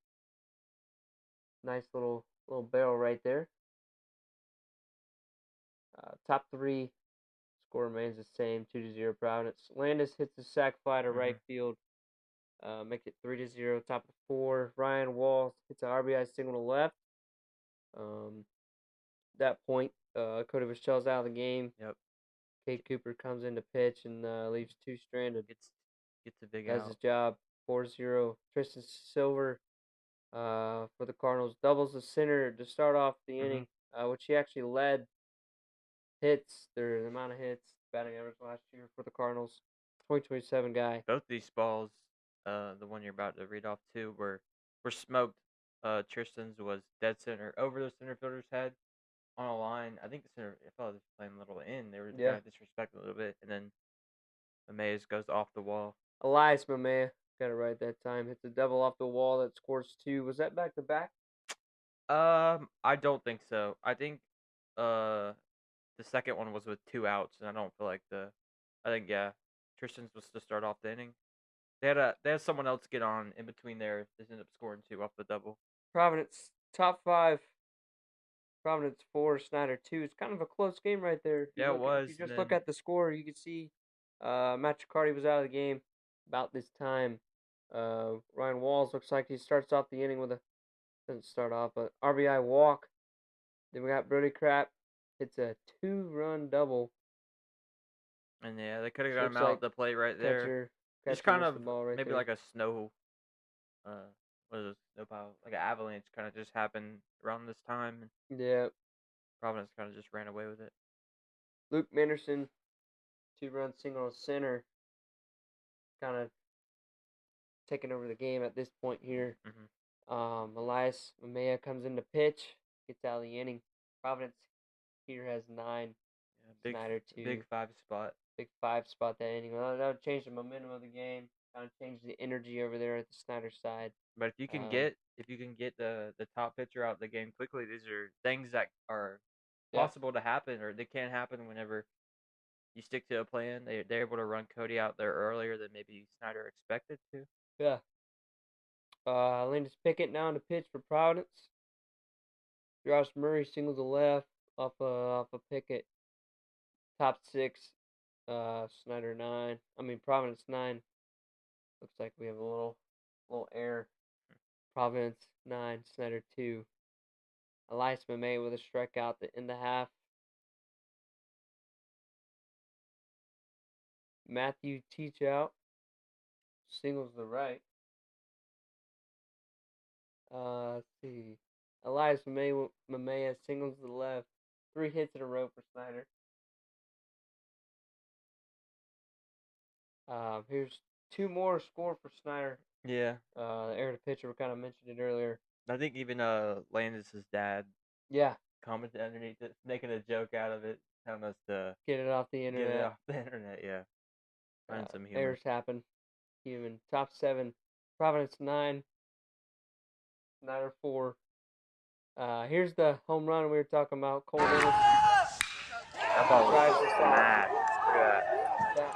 Nice little barrel right there. Top three, score remains the same, 2-0 Providence. Landis hits a sac fly to right field, make it 3-0. Top of four, Ryan Walls hits an RBI single to left. That point, Cody Bichelle's out of the game. Yep. Kate Cooper comes in to pitch and leaves 2 stranded. Gets a big Does out. his job. 4-0. Tristan Silver for the Cardinals doubles the center to start off the inning, which he actually led hits, the amount of hits, batting average last year for the Cardinals. 2027 guy. Both these balls, the one you're about to read off too, were smoked. Tristan's was dead center over the center fielder's head on a line. I think the center, I thought was playing a little in. They were kind of disrespecting a little bit, and then Amaze goes off the wall. Elias Mamea got it right that time. Hits a double off the wall that scores 2. Was that back to back? I don't think so. I think the second one was with 2 outs, and I don't feel like I think Tristan's was to start off the inning. They had someone else get on in between there. They ended up scoring 2 off the double. Providence top 5. Providence 4, Snyder 2. It's kind of a close game right there. Yeah, it was. If you just look at the score, you can see Machicardi was out of the game about this time. Ryan Walls looks like he starts off the inning with doesn't start off, but RBI walk. Then we got Brody Crap. It's a 2-run double. And yeah, they could have got him out like the plate right there. Catcher Just kind of the ball right maybe there. like a snow, what is it, snowplow, like an avalanche kind of just happened around this time. Yeah. Providence kind of just ran away with it. Luke Manderson, 2-run single to center. Kind of taking over the game at this point here. Elias Mamea comes in to pitch, gets out of the inning. Providence here has 9. Yeah, Snyder 2. Big 5 spot. Big 5 spot that inning. Well, that would change the momentum of the game. Kind of change the energy over there at the Snyder side. But if you can get the top pitcher out of the game quickly, these are things that are possible to happen, or they can happen whenever you stick to a plan. They're able to run Cody out there earlier than maybe Snyder expected to. Yeah. Landis Pickett now to pitch for Providence. Josh Murray single to left off a Pickett. Top 6. Snyder 9. Providence 9. Looks like we have a little error. Providence 9, Snyder 2. Elias Mamea with a strikeout in the half. Matthew Teachout singles the right. Let's see. Elias Mamea singles to the left. 3 hits in a row for Snyder. Here's 2 more score for Snyder. Yeah. Aaron pitcher, we kind of mentioned it earlier. I think even Landis' dad Yeah, commented underneath it, making a joke out of it, telling us to get it off the get it internet. off the internet. Yeah, find some humor. Errors happen. Human. Top 7. Providence 9. Snyder 4. Here's the home run we were talking about. Cole Dennis. That ball was smashed. Look at that.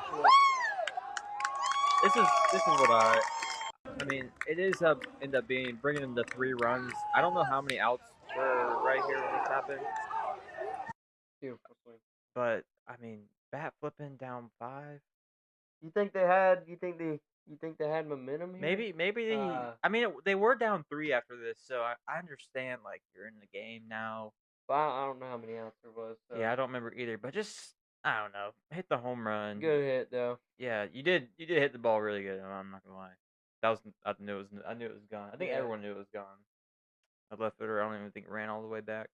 This is what I mean, it is end up being bringing them to 3 runs. I don't know how many outs were right here when this happened, Beautiful swing. but I mean, bat flipping down 5. You think they had? You think they had momentum here? Maybe I mean, they were down 3 after this, so I understand like you're in the game now. Well, I don't know how many outs there was. So. Yeah, I don't remember either, but just I don't know, hit the home run. Good hit though. Yeah, you did hit the ball really good. I'm not gonna lie. That was I knew it was gone. I think everyone knew it was gone. A left footer, I don't even think it ran all the way back.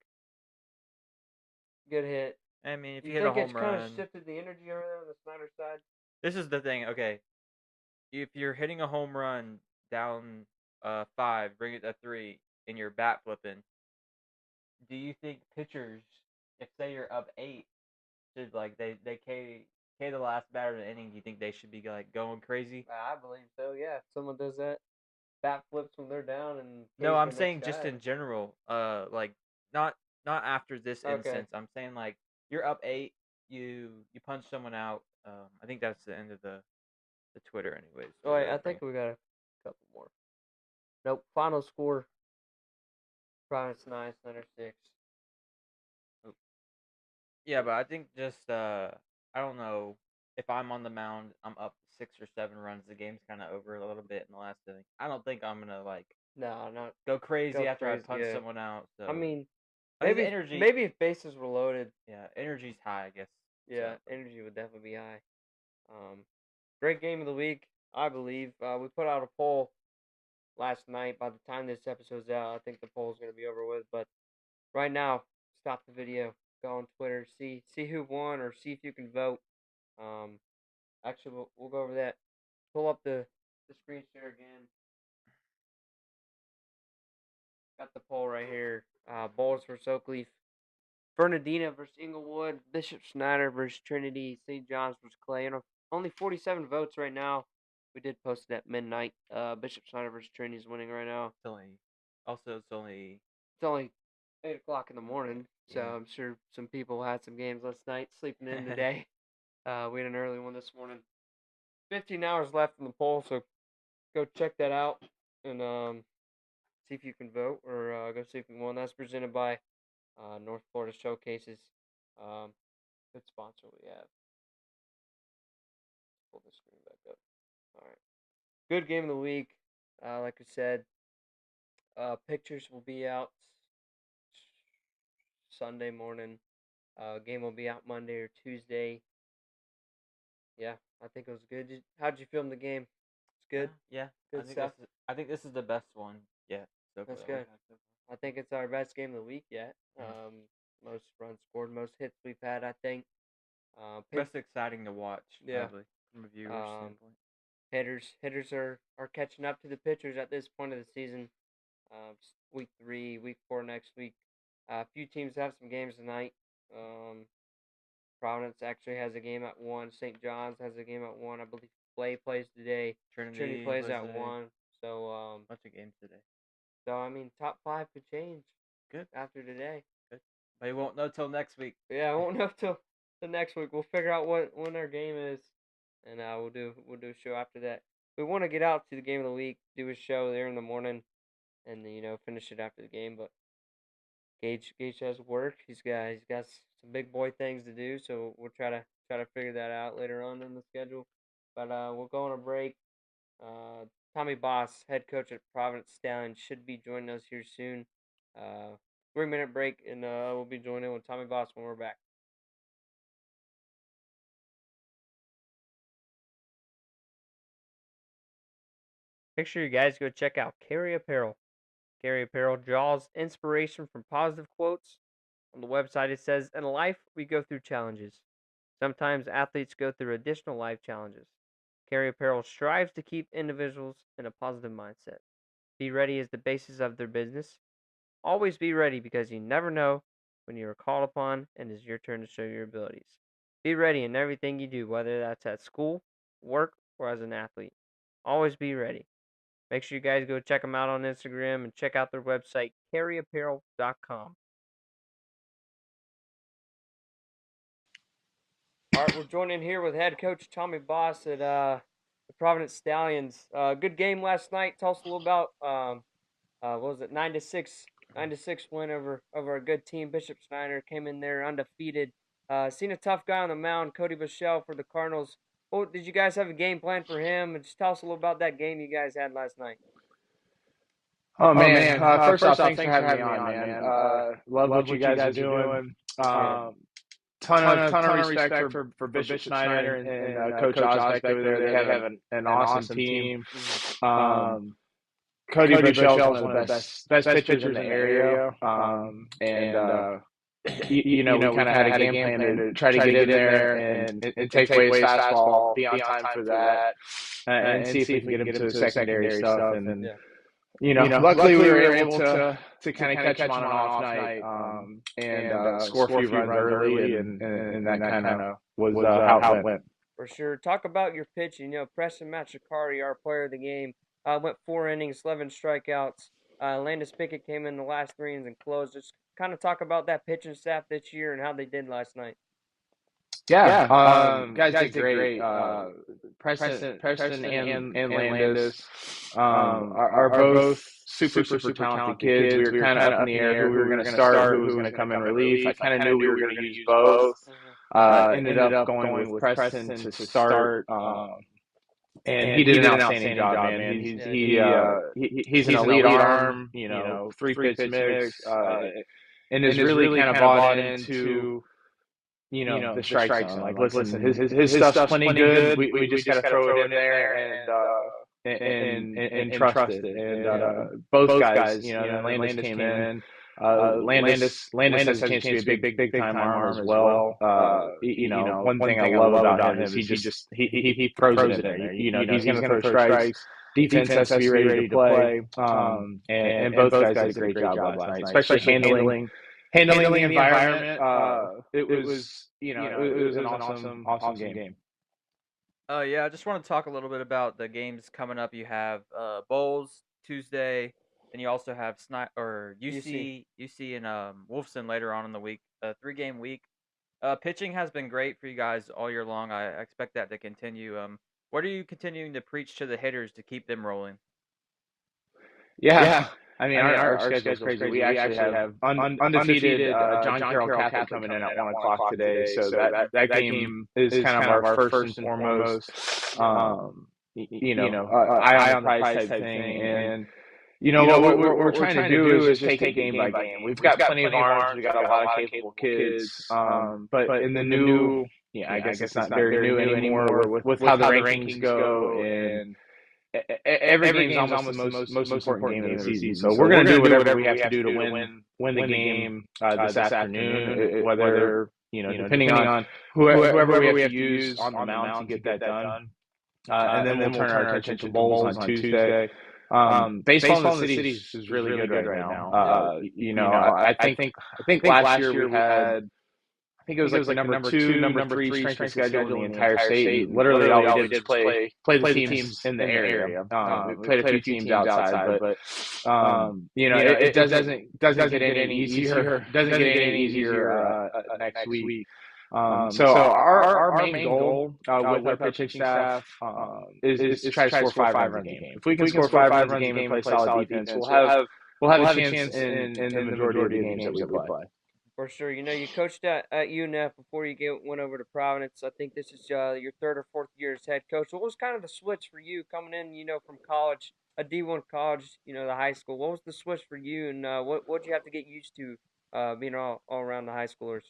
Good hit. I mean, if you you hit a think home it's run, kind of shifted the energy over there on the Snyder side? this is the thing. Okay, if you're hitting a home run down 5, bring it to 3, and you're bat flipping, do you think pitchers, if say you're up 8, should like they K the last batter of the inning? Do you think they should be like going crazy? I believe so. Yeah, if someone does that, bat flips when they're down and No, K's I'm the saying next just guy. in general. Like not after this instance. I'm saying like you're up 8, you punch someone out. I think that's the end of the Twitter, anyways. Oh wait, I think we got a couple more. Nope. Final score. Providence 9, Snyder 6. Yeah, but I think just I don't know if I'm on the mound, I'm up 6 or 7 runs. The game's kind of over a little bit in the last inning. I don't think I'm gonna like not go crazy after I crazy, punch yeah. someone out. So I mean, I think the energy, maybe if bases were loaded, yeah, energy's high, I guess. yeah, So. energy would definitely be high. Great game of the week, I believe. We put out a poll last night. By the time this episode's out, I think the poll's gonna be over with. But right now, stop the video, go on Twitter, see who won, or see if you can vote. Um, actually, we'll go over that. Pull up the screen share again. Got the poll right here. Bowles versus Oakleaf. Fernandina versus Inglewood. Bishop Snyder versus Trinity. St. John's versus Clay. And only 47 votes right now. We did post it at midnight. Bishop Snyder versus Trinity is winning right now. It's only 8 o'clock in the morning. So yeah. I'm sure some people had some games last night, sleeping in today. We had an early one this morning. 15 hours left in the poll, so go check that out and see if you can vote or go see if you won. That's presented by North Florida Showcases. Good sponsor we have. Pull the screen back up. All right. Good game of the week. Like I said, pictures will be out Sunday morning. Game will be out Monday or Tuesday. Yeah, I think it was good. How'd you film the game? It's good. Yeah. Good stuff. I think this is the best one. Yeah. So That's good. I think it's our best game of the week yet. Most runs scored, most hits we've had, I think. Best exciting to watch, yeah. probably, from a viewer's standpoint. Hitters are catching up to the pitchers at this point of the season. Week 3, week 4 next week. A few teams have some games tonight. Providence actually has a game at 1. St. John's has a game at 1. I believe Clay plays today. Trinity plays at 1. So bunch of games today. So I mean, top 5 could change. Good after today. Good, but you won't know till next week. Yeah, I won't know till the next week. We'll figure out when our game is, and we'll do a show after that. We want to get out to the game of the week, do a show there in the morning, and finish it after the game. But Gage has work. He's got some big boy things to do, so we'll try to figure that out later on in the schedule. But we'll go on a break. Tommy Boss, head coach at Providence Stallions, should be joining us here soon. 3-minute break, and we'll be joining with Tommy Boss when we're back. Make sure you guys go check out Carry Apparel. Carry Apparel draws inspiration from positive quotes. On the website, it says, "In life, we go through challenges. Sometimes athletes go through additional life challenges. Carry Apparel strives to keep individuals in a positive mindset. Be ready is the basis of their business. Always be ready because you never know when you are called upon and it's your turn to show your abilities. Be ready in everything you do, whether that's at school, work, or as an athlete. Always be ready." Make sure you guys go check them out on Instagram and check out their website, carryapparel.com. All right, we're joining here with head coach Tommy Boss at the Providence Stallions. Good game last night. Tell us a little about what was it, 9-6, 9-6 win over a good team. Bishop Snyder came in there undefeated. Seen a tough guy on the mound, Cody Bichelle for the Cardinals. Oh, did you guys have a game plan for him? And just tell us a little about that game you guys had last night. Oh man! First off, thanks for having me on, man. Love what you guys are doing. Ton of respect for Bishop Snyder and Coach Osbeck over there. They have an awesome team. Cody Bichelle is one of the best pitchers in the area, and we kind of had a game plan to try to get in there and take away his fastball, be on time for that, and see if we can get him to the secondary stuff. And luckily we were able to kind of catch him on an off night and score a few runs early, and that kind of was how it went. For sure. Talk about your pitching. Preston Machikari, our player of the game, went 4 innings, 11 strikeouts. Landis Pickett came in the last 3 innings and closed. Just kind of talk about that pitching staff this year and how they did last night. Yeah, guys did great. Preston and Landis are both super talented kids. We were kind of up in the air who we were going to start, who was going to come in relief. I kind of knew we were going to use both. Ended up going with Preston to start, and he did an outstanding job, man. He's an elite arm, 3-pitch mix, and is really kind of bought into the strike zone. Like, listen, his stuff's plenty good. We just got to throw it in there and trust it. And both guys, Landis came in. Landis has a chance to be a big time arm as well. One thing I love about him is he throws it in there. He's going to throw strikes. Defense has to be ready to play. And both guys did a great job last night, especially handling the environment. It was an awesome game. Yeah, I just want to talk a little bit about the games coming up. You have Bowls Tuesday, and you also have UC and Wolfson later on in the week. 3-game week. Pitching has been great for you guys all year long. I expect that to continue. What are you continuing to preach to the hitters to keep them rolling? Yeah. I mean, our schedule's crazy. We actually have undefeated John Carroll Catholic coming in at 1 o'clock today. So that game is kind of our first and foremost, eye on the prize type thing. And what we're trying to do is just take it game by game. We've got plenty of arms. We've got a lot of capable kids. But in the new, I guess it's not very new anymore with how the rankings go, and every game is almost the most important game of the season. So we're going to do whatever we have to do to win the game this afternoon, whether depending on whoever we have to use on the mound to get that done. And then we'll turn our attention to bowls on Tuesday. Baseball in the city is really good right now. I think last year we had, I think it was like number 2, number 3 strength of schedule in the entire state. Literally all we did was play the teams in the area. We played a few teams outside, but it doesn't get any easier. Doesn't get any easier next week. So our main goal with our pitching staff is to try to score 5 runs a game. If we can score 5 runs a game and play solid defense, we'll have a chance in the majority of the games that we play. For sure. You coached at UNF before you went over to Providence. I think this is your 3rd or 4th year as head coach. What was kind of the switch for you coming in, from college, a D1 college, the high school? What was the switch for you, and what did you have to get used to being all around the high schoolers?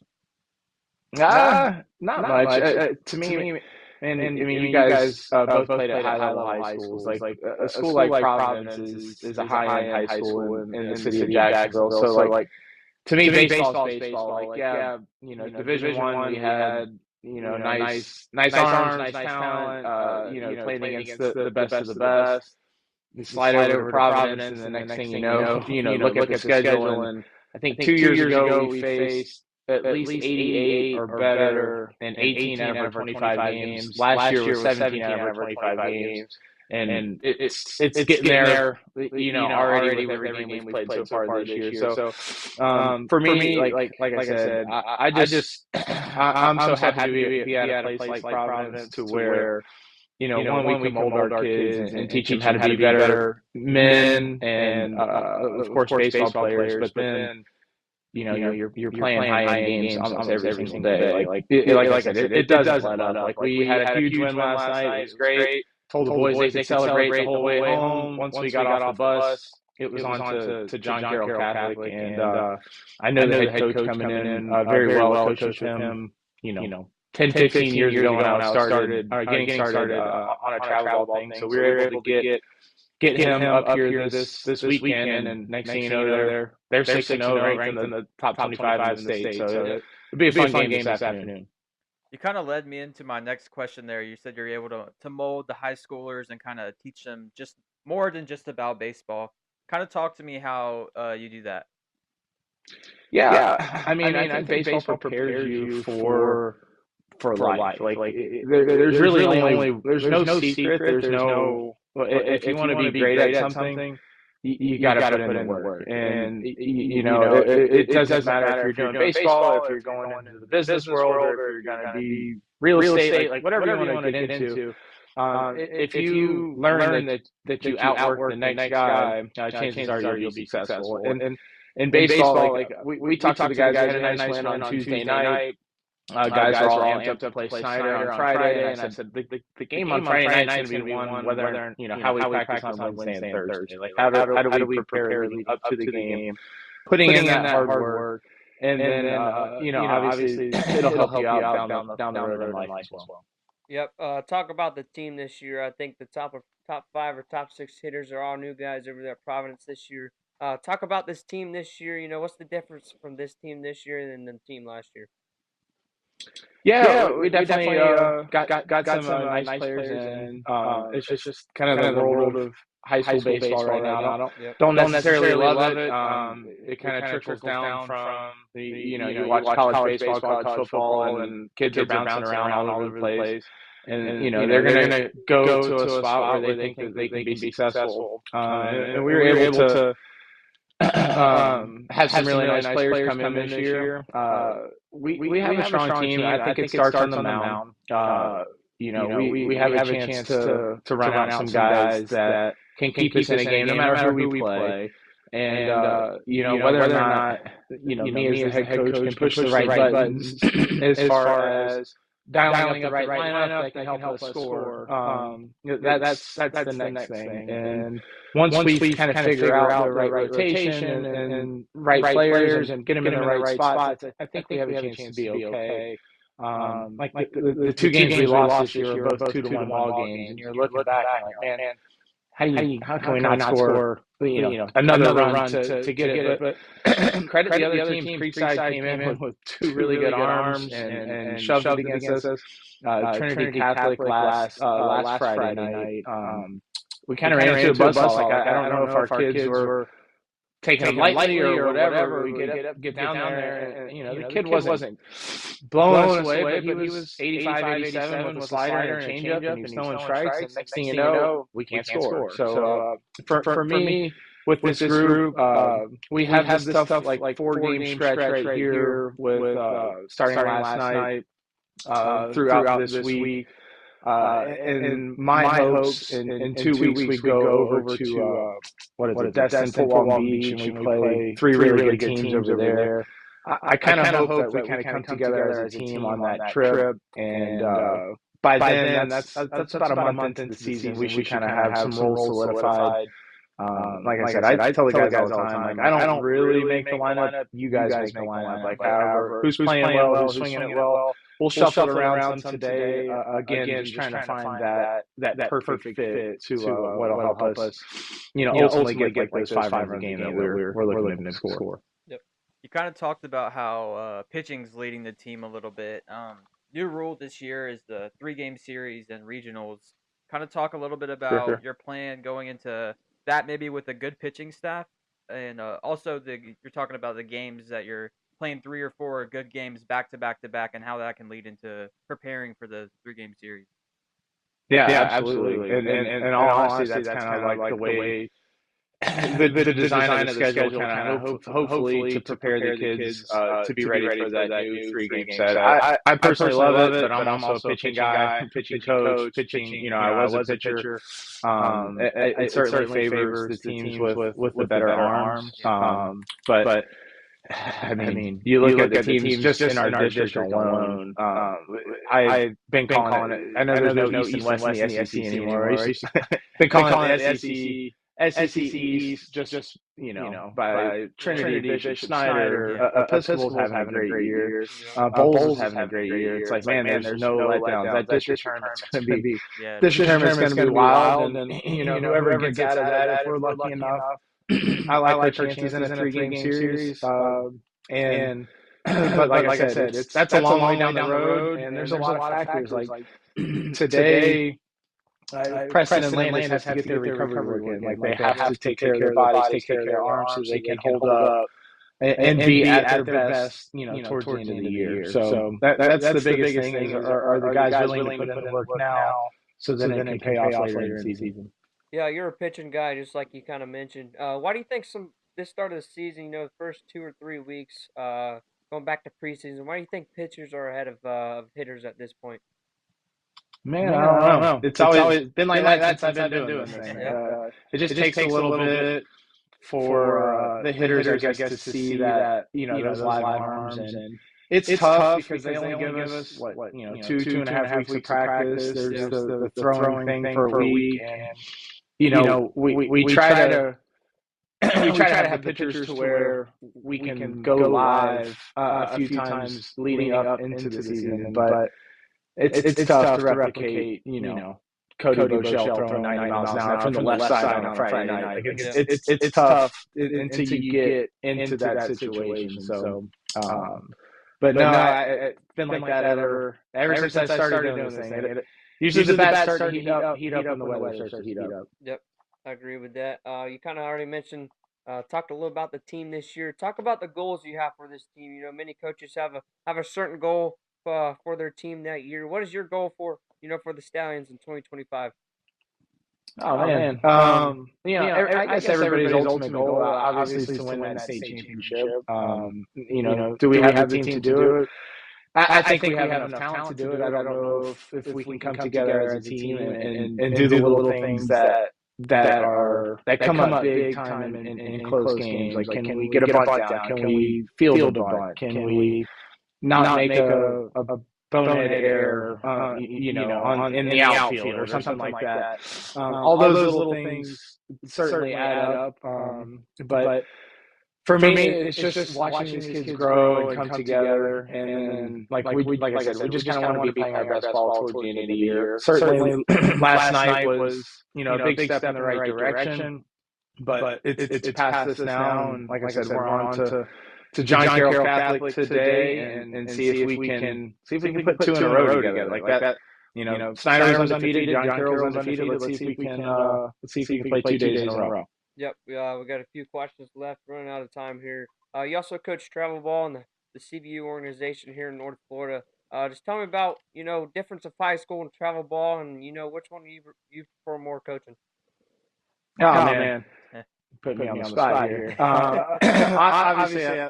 Not much. To me, And I mean, you guys both played at high level high schools. Like a school like Providence is a high end high school in the city of Jacksonville. So like to me, baseball is baseball. Like yeah, Division 1 we had nice arms, nice talent. Playing against the best of the best. You slide over to Providence, and the next thing look at the schedule, and I think 2 years ago we faced at least 88 or better in 18 out of our 25 games. Last year was 17 out of our 25 games, and it's getting there, already with every game we've played so far this year. So for me, like I said, I just I'm so happy to be at a place like Providence to where one, we can mold our kids and teach them how to be better men and, of course, baseball players. But then, you're playing high-end games almost every single day. Like I said, it doesn't let up. Like we had a huge win last night. It was great. Told the boys they could celebrate the whole way home. Once we got off the bus, it was on to John Carroll Catholic, and I know the head coach coming in very well. Coached with him, 10, 15 years ago when I was getting started on a travel ball thing. So we were able to get him up here this weekend, and next thing you know, they're 6-0, ranked in the top 25 in the state. So it'll be a fun game this afternoon. You kind of led me into my next question there. You said you're able to mold the high schoolers and kind of teach them just more than just about baseball. Kind of talk to me how you do that. Yeah, I mean, I think baseball prepares you for life. Like there's really only there's no secret. There's no if you want to be great at something, you got to put in the work. And it doesn't matter if you're doing baseball, if you're going into the business world, or if you're going to be real estate, like whatever you want to get into. If you learn that you outwork the next guy, chances are you'll be successful. And in baseball, like we talked to the guys. We had a nice win on Tuesday night. Guys are all amped up to play Snyder on Friday, and I said the game on Friday night is going to be won whether how we practice on Wednesday and Thursday. Like how do we prepare leading up to the game, putting in that hard work, and then obviously it'll help you out down the road in life as well. Yep. Talk about the team this year. I think the top 5 or top 6 hitters are all new guys over there at Providence this year. Talk about this team this year. What's the difference from this team this year than the team last year? Yeah, we definitely got some nice players in. It's just kind of the world of high school baseball right now. I don't necessarily love it. It kind of trickles down from you watch college baseball, college football, and kids are bouncing around all over the place. And they're gonna go to a spot where they think that they can be successful. And we were able to have some really nice players come in this year. We have a strong team. I think it starts on the mound. We have a chance to run out some guys that can keep us in a game no matter who we play. And whether or not me as the head coach can push the right buttons as far as dialing up the right lineup that can help us score. That's the next thing. And once we kind of figure out the right rotation and right players and get them in the right spots, I think we have a chance to be okay. Like the 2 games we lost this year were both 2-1 ball games, and you're looking back and like, man, how can we not score another run to get it? But credit the other team. Creekside came in with 2 really good arms and shoved it against us. Trinity Catholic last Friday night. We kind of ran into a buzzsaw. Like I don't know if our kids were taking them lightly or whatever. We get down there, and the kid wasn't blowing us away, but he was 85, 87 with a slider and a changeup, and he was throwing strikes. And next thing you know, we can't score. So for me, with this group, we have this tough like 4-game stretch right here with starting last night throughout this week. And my hopes in 2 weeks we go over to Destin, Fort Walton Beach, and we play 3 really good teams over there. I kind of hope that we kind of come together as a team on that trip, and by then that's about a month into the season. We should kind of have some roles solidified. Like I said, I tell the guys all the time, like I don't really make the lineup. You guys make the lineup. Like however, who's playing well, who's swinging it well. we'll shuffle it around some today. Again, just trying to find that perfect fit to what'll help us, ultimately get like those 5 runs a game that we're looking to score. Yep. You kind of talked about how pitching's leading the team a little bit. New rule this year is the 3-game series and regionals. Kind of talk a little bit about your plan going into that, maybe with a good pitching staff, and also you're talking about the games that you're playing 3 or 4 good games back to back to back, and how that can lead into preparing for the 3-game series. Yeah, absolutely. And in all honesty, that's kind of like the way the design of the schedule kind of hopefully to prepare the kids to be ready for that new 3-game set. I personally love it, but I'm also a pitching guy, pitching coach, pitching. I was a pitcher. It certainly favors the teams with the better arms. But I mean, you look at the teams just in our district alone. I've been calling it. I know there's no East and West in the SEC anymore. I've been calling it SEC East, just by Trinity, Bishop, Snyder, Episcopal's having a great year. Bowles is having a great year. It's like, man, there's no letdowns. That district tournament's going to be wild, and then whoever gets out of that, if we're lucky enough, I like our chances in a 3-game series. But like I said, that's a long way down the road, and there's a lot of factors. Like today, Preston and Landis have to get their recovery work in. Like they have to take care of their bodies, take care of their arms, so they can hold up and be at their best, towards the end of the year. So that's the biggest thing. Are the guys willing to put in the work now, so then it can pay off later in the season? Yeah, you're a pitching guy, just like you kind of mentioned. Why do you think this start of the season, the first 2 or 3 weeks, going back to preseason, why do you think pitchers are ahead of hitters at this point? Man, I don't know. It's always been like that since I've been doing this thing. It just takes a little bit for the hitters, I guess, to see that, those live arms. And it's tough because they only give us, 2.5 weeks of practice. There's the throwing thing for a week. And, we try to have pitchers to where we can go live a few times leading up into the season, but it's tough to replicate, Cody Bochelle throwing 90 miles an hour from the left side on a Friday night. Like it's tough until you get into that situation. So, but no, it's been like that ever since I started doing this thing. Usually the bats start to heat up when the weather starts to heat up. Yep, I agree with that. You kind of already mentioned, talked a little about the team this year. Talk about the goals you have for this team. Many coaches have a certain goal for their team that year. What is your goal for the Stallions in 2025? Oh man, I guess everybody's ultimate goal, obviously, is to win that state championship. Do we have the team to do it? I think we have enough talent to do it. I don't know if we can come together as a team and do the little things that come up big time in close games. Like, can we get a bunt down? Can we field a bunt? Can we not make a bonehead error, in the outfield or something like that? All those little things certainly add up. But for me, it's just watching these kids grow and come together, and then, like I said, we just kind of want to be playing our best ball towards the end of the year. Certainly, last night was a big step in the right direction, but it's past this now, and like I said, we're on to John Carroll Catholic today, and see if we can put 2 in a row together like that. Snyder was undefeated, John Carroll was undefeated. Let's see if we can play 2 days in a row. Yep, we got a few questions left. Running out of time here. You also coach travel ball in the CBU organization here in North Florida. Just tell me about difference of high school and travel ball, and which one you prefer more coaching. Oh man, put me on the spot here. Obviously,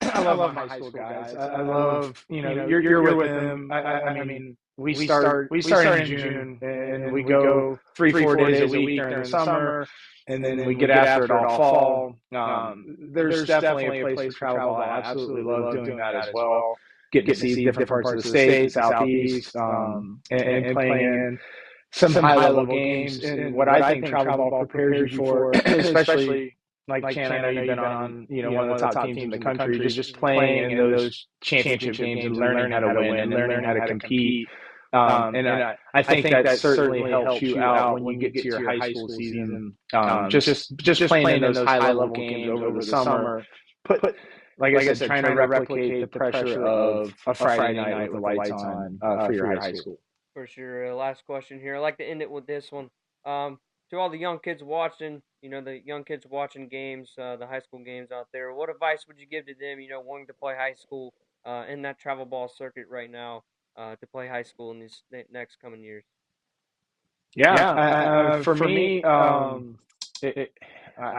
I love my high school guys. I love you're with them. I mean, we start in June, and we go 3-4 days a week during the summer. And then we get after it all fall. There's definitely a place for travel. I absolutely love doing that as well. Getting to see different parts of the state, Southeast, and playing in some high-level games. And what I think travel ball prepares you for, especially like Chan, I know you've been on, one of the top teams in the country, just playing in those championship games and learning how to win and learning how to compete. And I think that certainly helps you out when you get to your high school season. Just playing in those high level games over the summer, like I said, trying to replicate the pressure of a Friday night with the lights on for your high school. For sure. Last question here. I like to end it with this one. To all the young kids watching, the young kids watching games, the high school games out there, what advice would you give to them, wanting to play high school in that travel ball circuit right now to play high school in these next coming years? Yeah, for me, I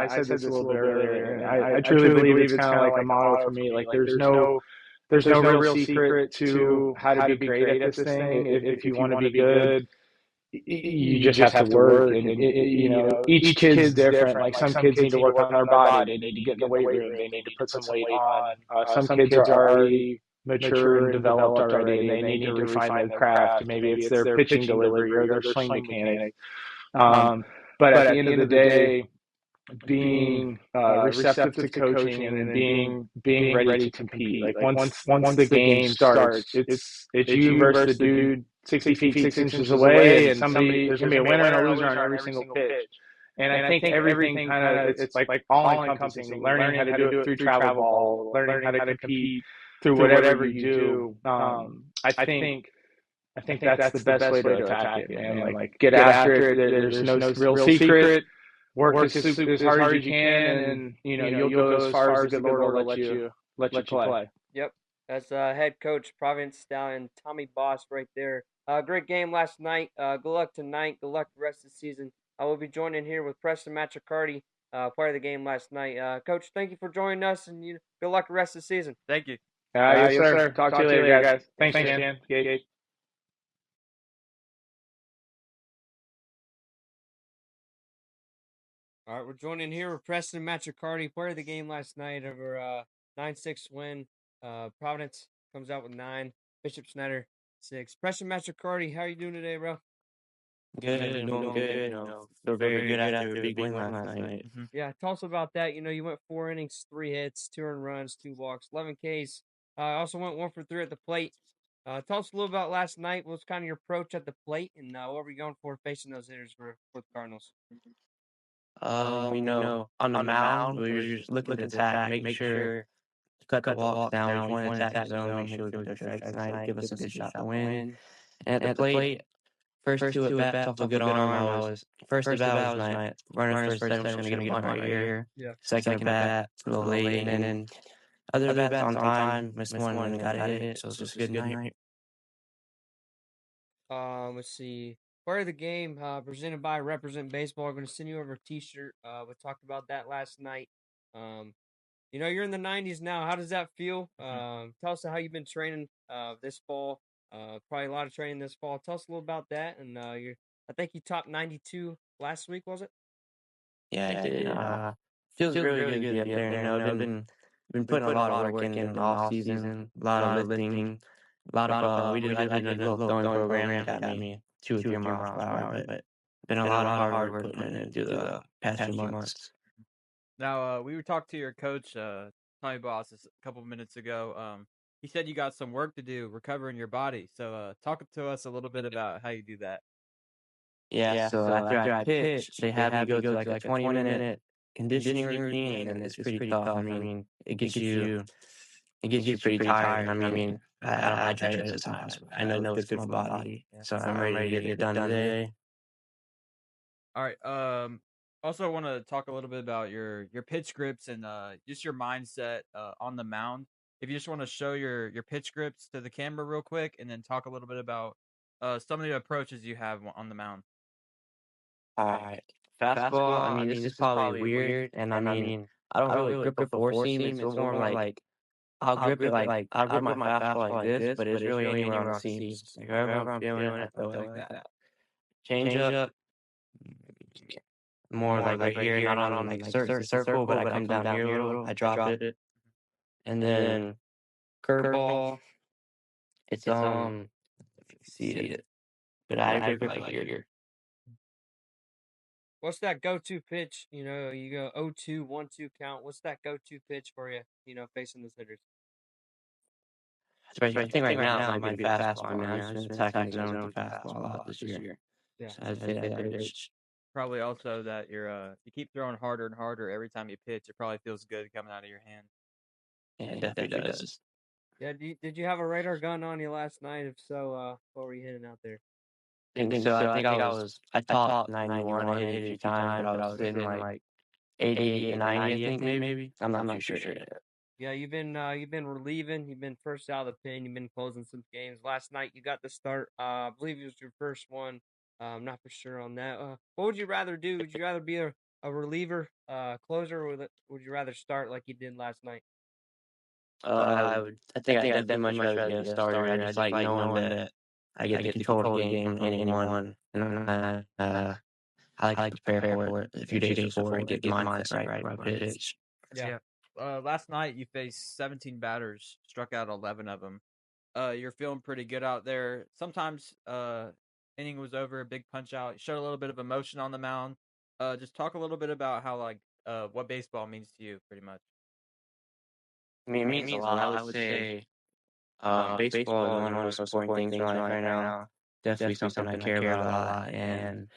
said this a little bit earlier, and I truly believe it's kind of like a motto for me. Like there's no real secret to how to be great at this thing. If you want to be good, you just have to work, and each kid's different. Like some kids need to work on their body, they need to get in the weight room, they need to put some weight on. Some kids are already mature and developed already, and they need to refine their craft. Maybe it's their pitching delivery or their swing mechanic. But at the end of the day, being receptive to coaching and being ready to compete. Like once the game starts, it's you versus the dude 60 feet 6 inches away, and there's gonna be a winner and a loser on every single pitch. And I think everything kind of it's like all encompassing. Learning how to do it through travel ball, learning how to compete through whatever you do. I think that's the best way to attack it, man. Like get after it. There's no real secret. Work as hard as you can, and you'll go as far as the good Lord will let you play. Yep, that's head coach Providence Stallion Tommy Boss right there. Great game last night. Good luck tonight. Good luck the rest of the season. I will be joining here with Preston Matricardi, player of the game last night. Coach, thank you for joining us, and good luck the rest of the season. Thank you. Yes, sir. Talk to you later, guys. Thanks, Jan. Gabe. All right, we're joining here with Preston Matricardi, player of the game last night over 9-6 win. Providence comes out with 9. Bishop Snyder 6. Preston Matricardi, how are you doing today, bro? Good, doing good. Feel very good after a big win last night. Yeah, tell us about that. You went 4 innings, 3 hits, 2 earned runs, 2 walks, 11 Ks. Also went 1 for 3 at the plate. Tell us a little about last night. What was kind of your approach at the plate, and what were you going for facing those hitters for the Cardinals? On the mound, we were just looking to attack, make sure to cut the walks down. We wanted to attack the zone, make sure we get those strikes tonight, give us a good shot to win. And at the plate, first 2 at bats off a good arm. I was first at bat was my runner's first. I'm just gonna get a bunt right here. Yeah. Second at bat, a little late, and then other bats on time. Missed one and got a hit, so it was just a good night. Let's see. Part of the game, presented by Represent Baseball. I'm going to send you over a T-shirt. We talked about that last night. You're in the 90s now. How does that feel? Tell us how you've been training this fall. Probably a lot of training this fall. Tell us a little about that. And I think you topped 92 last week, was it? Yeah, I did. Feels really good to be up there. I've been putting a lot of work in the off season, a lot of lifting, a lot of I did a little throwing program that got me 2 or 3 miles per hour, but been a lot of hard work putting into the past few months. Now, we were talking to your coach, Tommy Boss, a couple minutes ago. He said you got some work to do recovering your body. So, talk to us a little bit about how you do that. Yeah, so after I pitch, they have me go to like a 20-minute conditioning routine, and it's pretty tough. I mean, it gets you pretty tired. I mean, I dread it at times. I know it's good for my body, so I'm ready to get it done today. All right. Also, I want to talk a little bit about your pitch grips and just your mindset on the mound. If you just want to show your pitch grips to the camera real quick, and then talk a little bit about some of the approaches you have on the mound. All right, fastball. I mean, this is probably weird, and I mean, I don't really grip a four seam. It's more like I'll grip it like I'll grip my fastball like this, but it's really anywhere on the seams. Like wherever I'm feeling it, I throw it like that. Change up, more like right here, not on like a certain circle, but I come down here a little. I drop it, and then curveball. It's if you see it, but I grip it like here. What's that go-to pitch? You know, you go 0-2, 1-2 count. What's that go-to pitch for you? You know, facing those hitters. I think right now it might be a fastball. He's been attacking his zone with the fastball a lot this year. Yeah. So I'd say that pitch. Probably also that you keep throwing harder and harder every time you pitch. It probably feels good coming out of your hand. Yeah, it definitely does. Yeah. Did you have a radar gun on you last night? If so, what were you hitting out there? I think so. I topped 91. I hit it a few times, but I was hitting like 88 and 90, I think maybe. I'm not too sure yet. Yeah, you've been relieving. You've been first out of the pen. You've been closing some games. Last night you got the start. I believe it was your first one. I'm not for sure on that. What would you rather do? Would you rather be a reliever, closer, or would you rather start like you did last night? I think I'd definitely much rather be a starter. I just like knowing that I get to control the game from anyone, and I like to prepare for it a few days before and get the mindset right before I pitch. Yeah. Last night you faced 17 batters, struck out 11 of them. You're feeling pretty good out there. Sometimes inning was over, a big punch out. Showed a little bit of emotion on the mound. Just talk a little bit about how what baseball means to you, pretty much. I mean, it means a lot. I would say baseball is one of the most important things in life right now. Definitely something I care about a lot. And,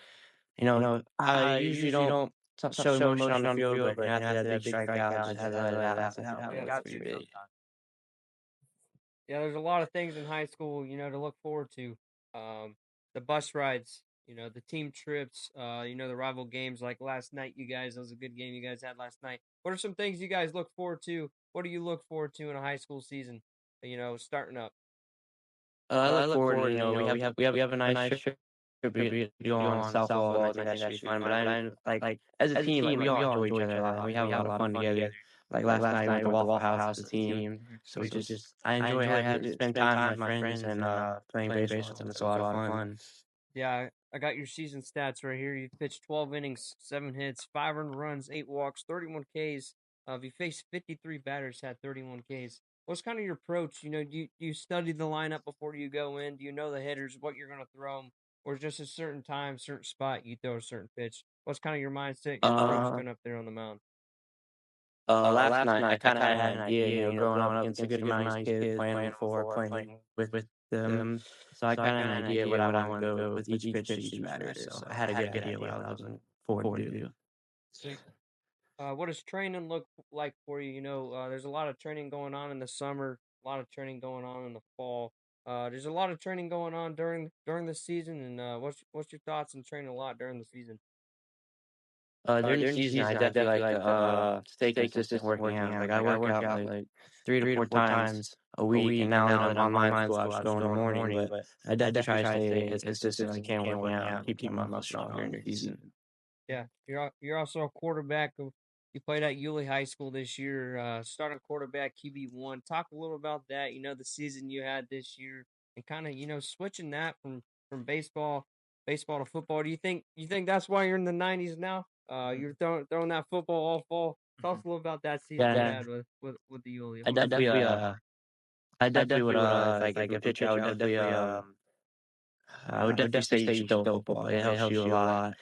I usually don't show emotion on the field, but after that big strikeout, just have to let it out. Let it out. Yeah, It's pretty big. Yeah, there's a lot of things in high school, to look forward to. The bus rides, the team trips, the rival games like last night, you guys, that was a good game you guys had last night. What are some things you guys look forward to? What do you look forward to in a high school season, starting up? I look forward to, we have a nice trip we go on softball, and I think that should be fun. But I like as a team, like we all enjoy each other a lot. We have a lot of fun together. Like last night, we went to Waffle House as a team. So I enjoy having to spend time with my friends and playing baseball with them. It's a lot of fun. Yeah, I got your season stats right here. You pitched 12 innings, 7 hits, 5 earned runs, 8 walks, 31 Ks. You faced 53 batters, had 31 Ks. What's kind of your approach? Do you study the lineup before you go in? Do you know the hitters, what you're going to throw them? Or just a certain time, certain spot, you throw a certain pitch? What's kind of your mindset, your approach going up there on the mound? Last night, I kind of had an idea, growing up against a good amount of these kids, playing before, playing with them. So I kind of had an idea what I wanted to go with each pitch to each batter. So I had a good idea what I was looking forward to do. Sweet. What does training look like for you? There's a lot of training going on in the summer, a lot of training going on in the fall. There's a lot of training going on during the season, and what's your thoughts on training a lot during the season? During the season, I definitely like to stay consistent working out. Like I work out like 3 to 4 times a week, and now that I'm online school, I just go in the morning. But I definitely try to stay as consistent as I can working out and keep my muscles strong during the season. Yeah, you're also a quarterback. You played at Yulee High School this year, starting quarterback QB1. Talk a little about that. The season you had this year, and kind of switching that from baseball to football. Do you think that's why you're in the '90s now? You're throwing that football all fall. Tell us a little about that season you had with the Yulee. I definitely would like if a pitcher, I would definitely say you should throw a football. It helps you a lot.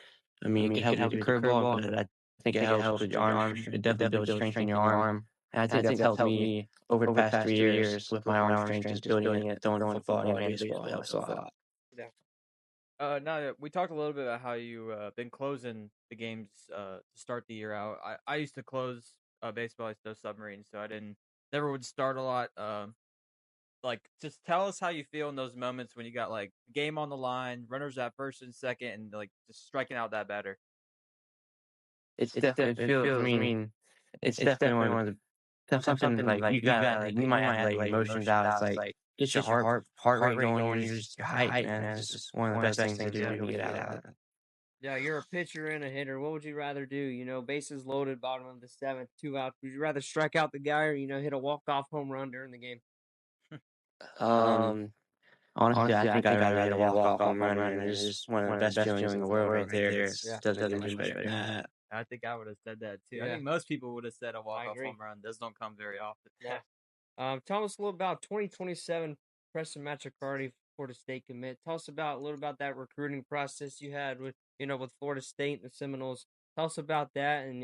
I mean, it can help you with the curveball, but I think it helps with your arm. It definitely builds strength in your arm. And I think that's helped me over the past 3 years with my arm strength, just building it, throwing the football and baseball helps a lot. Yeah. Now we talked a little bit about how you been closing the games to start the year out. I used to close baseball. I used to throw submarines, so I never would start a lot. Just tell us how you feel in those moments when you got like game on the line, runners at first and second, and like just striking out that batter. It's definitely, it's definitely one of the something like you got like you might have like emotions out. It's like get your heart rate going. You're hyped, man. It's just one of the best things to do when you get out of that. Yeah, you're a pitcher and a hitter. What would you rather do? Bases loaded, bottom of the seventh, 2 outs. Would you rather strike out the guy or hit a walk-off home run during the game? Um, Honestly, I think I'd rather hit a walk-off home run. It's just one of the best feelings in the world right there. It doesn't get much better than that. I think I would have said that too. Yeah. I think most people would have said a walk-off home run. Those don't come very often. Yeah. Tell us a little about 2027 Preston Machacardi Florida State commit. Tell us a little about that recruiting process you had with with Florida State and the Seminoles. Tell us about that, and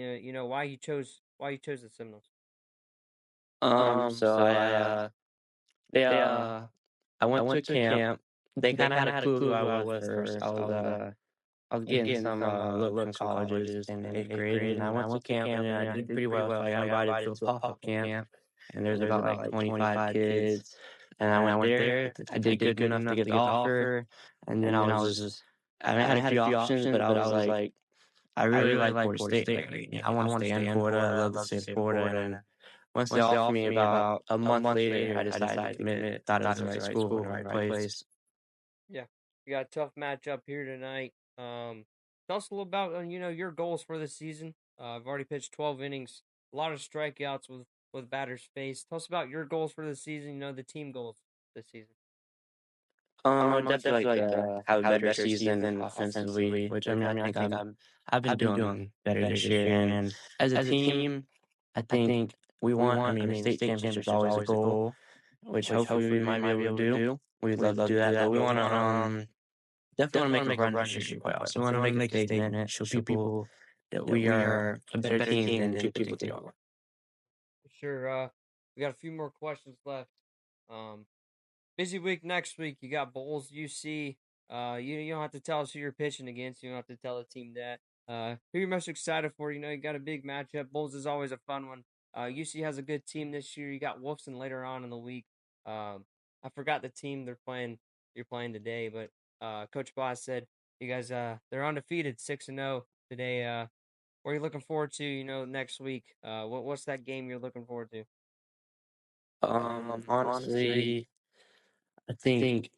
why you chose the Seminoles. So they I went to a camp. They kind of had a clue who I was first. I was getting some looks from colleges in 8th grade, and I went to camp and I did pretty well. So I got invited to a pop-up camp, and there's about like 25 kids. And I went there. I did good enough to get the offer, and then I had a few options, but I was like, I really like Florida State. Like, I want to stay in Florida. I love the state of Florida, and once they offered me about a month later, I decided to commit. Thought it was the right school in the right place. Yeah, you got a tough matchup here tonight. Tell us a little about your goals for this season. I've already pitched 12 innings, a lot of strikeouts with batters faced. Tell us about your goals for the season. The team goals this season. I would definitely like to have a better season offensively, which I think I've been doing better this year. And as a team, I think we want. I mean, the state championship is always a goal, which hopefully we might be able to do. We'd love to do that, but we want to definitely want to make a run this year for playoffs. We want to make a statement, show people that we are a better team than people think we are. Sure. We got a few more questions left. Busy week next week. You got Bulls, UC. You don't have to tell us who you're pitching against. You don't have to tell the team that. Who you're most excited for? You got a big matchup. Bulls is always a fun one. UC has a good team this year. You got Wolfson later on in the week. I forgot the team you're playing today, but Coach Boss said you guys they're undefeated, 6-0 today. What are you looking forward to? Next week. What's that game you're looking forward to? Honestly, I think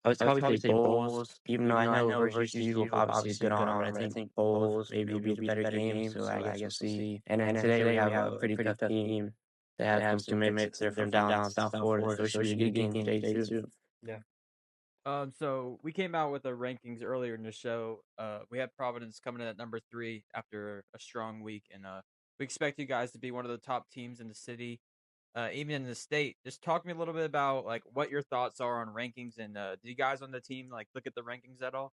I would probably say Bulls, even though I know versus UC will obviously good on, but I think Bulls maybe will be the better game, so I guess we'll see. And then today we have a pretty tough team. They have some commits. They're from down South Florida, so it should be a good game today too. Yeah. So we came out with the rankings earlier in the show. We had Providence coming in at number 3 after a strong week, and we expect you guys to be one of the top teams in the city, even in the state. Just talk to me a little bit about like what your thoughts are on rankings, and do you guys on the team like look at the rankings at all?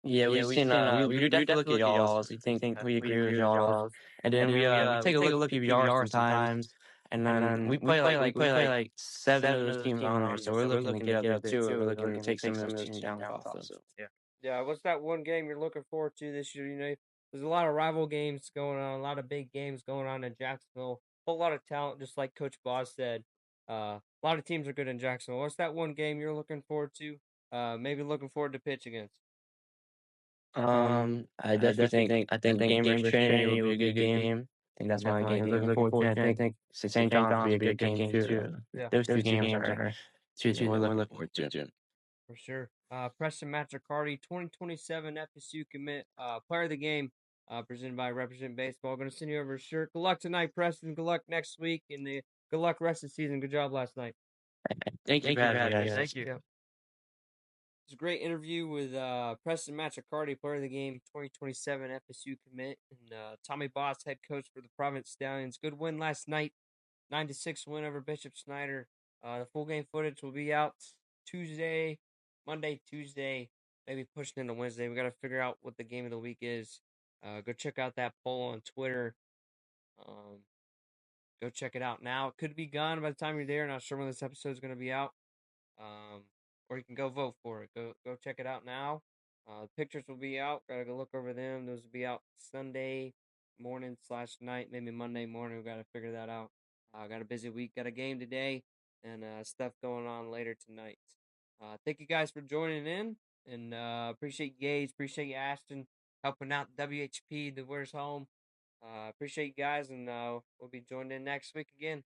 Yeah, we've seen. We definitely look at y'all's. We think we agree with y'all's, and then we take a look at PBR sometimes, and then we play like 7 of those teams on there. So we're looking to get up there too. We're looking to take some of those teams down also. Yeah, what's that one game you're looking forward to this year? There's a lot of rival games going on, a lot of big games going on in Jacksonville. A whole lot of talent, just like Coach Boss said. A lot of teams are good in Jacksonville. What's that one game you're looking forward to? Maybe looking forward to pitch against. I definitely think game versus Trinity will be a good game. I think that's one game we're looking forward to. I think St. John's will be a good game too. Yeah. Those two games are two that we're looking forward to. For sure. Preston Matricardi, 2027 FSU commit, player of the game, presented by Represent Baseball. Going to send you over a shirt. Good luck tonight, Preston. Good luck next week, and good luck rest of the season. Good job last night. Thank you for having me, guys. Thank you. Yeah. It's a great interview with Preston Matricardi, player of the game, 2027 FSU commit, and Tommy Boss, head coach for the Providence Stallions. Good win last night, 9-6 win over Bishop Snyder. The full game footage will be out Monday, Tuesday, maybe pushing into Wednesday. We got to figure out what the game of the week is. Go check out that poll on Twitter. Go check it out now. It could be gone by the time you're there. Not sure when this episode is going to be out. Or you can go vote for it. Go check it out now. Pictures will be out. Gotta go look over them. Those will be out Sunday morning / night, maybe Monday morning. We gotta figure that out. Got a busy week. Got a game today and stuff going on later tonight. Thank you guys for joining in, and appreciate you, Gage. Appreciate you, Ashton, helping out WHP, the Where's Home. Appreciate you guys, and we'll be joined in next week again.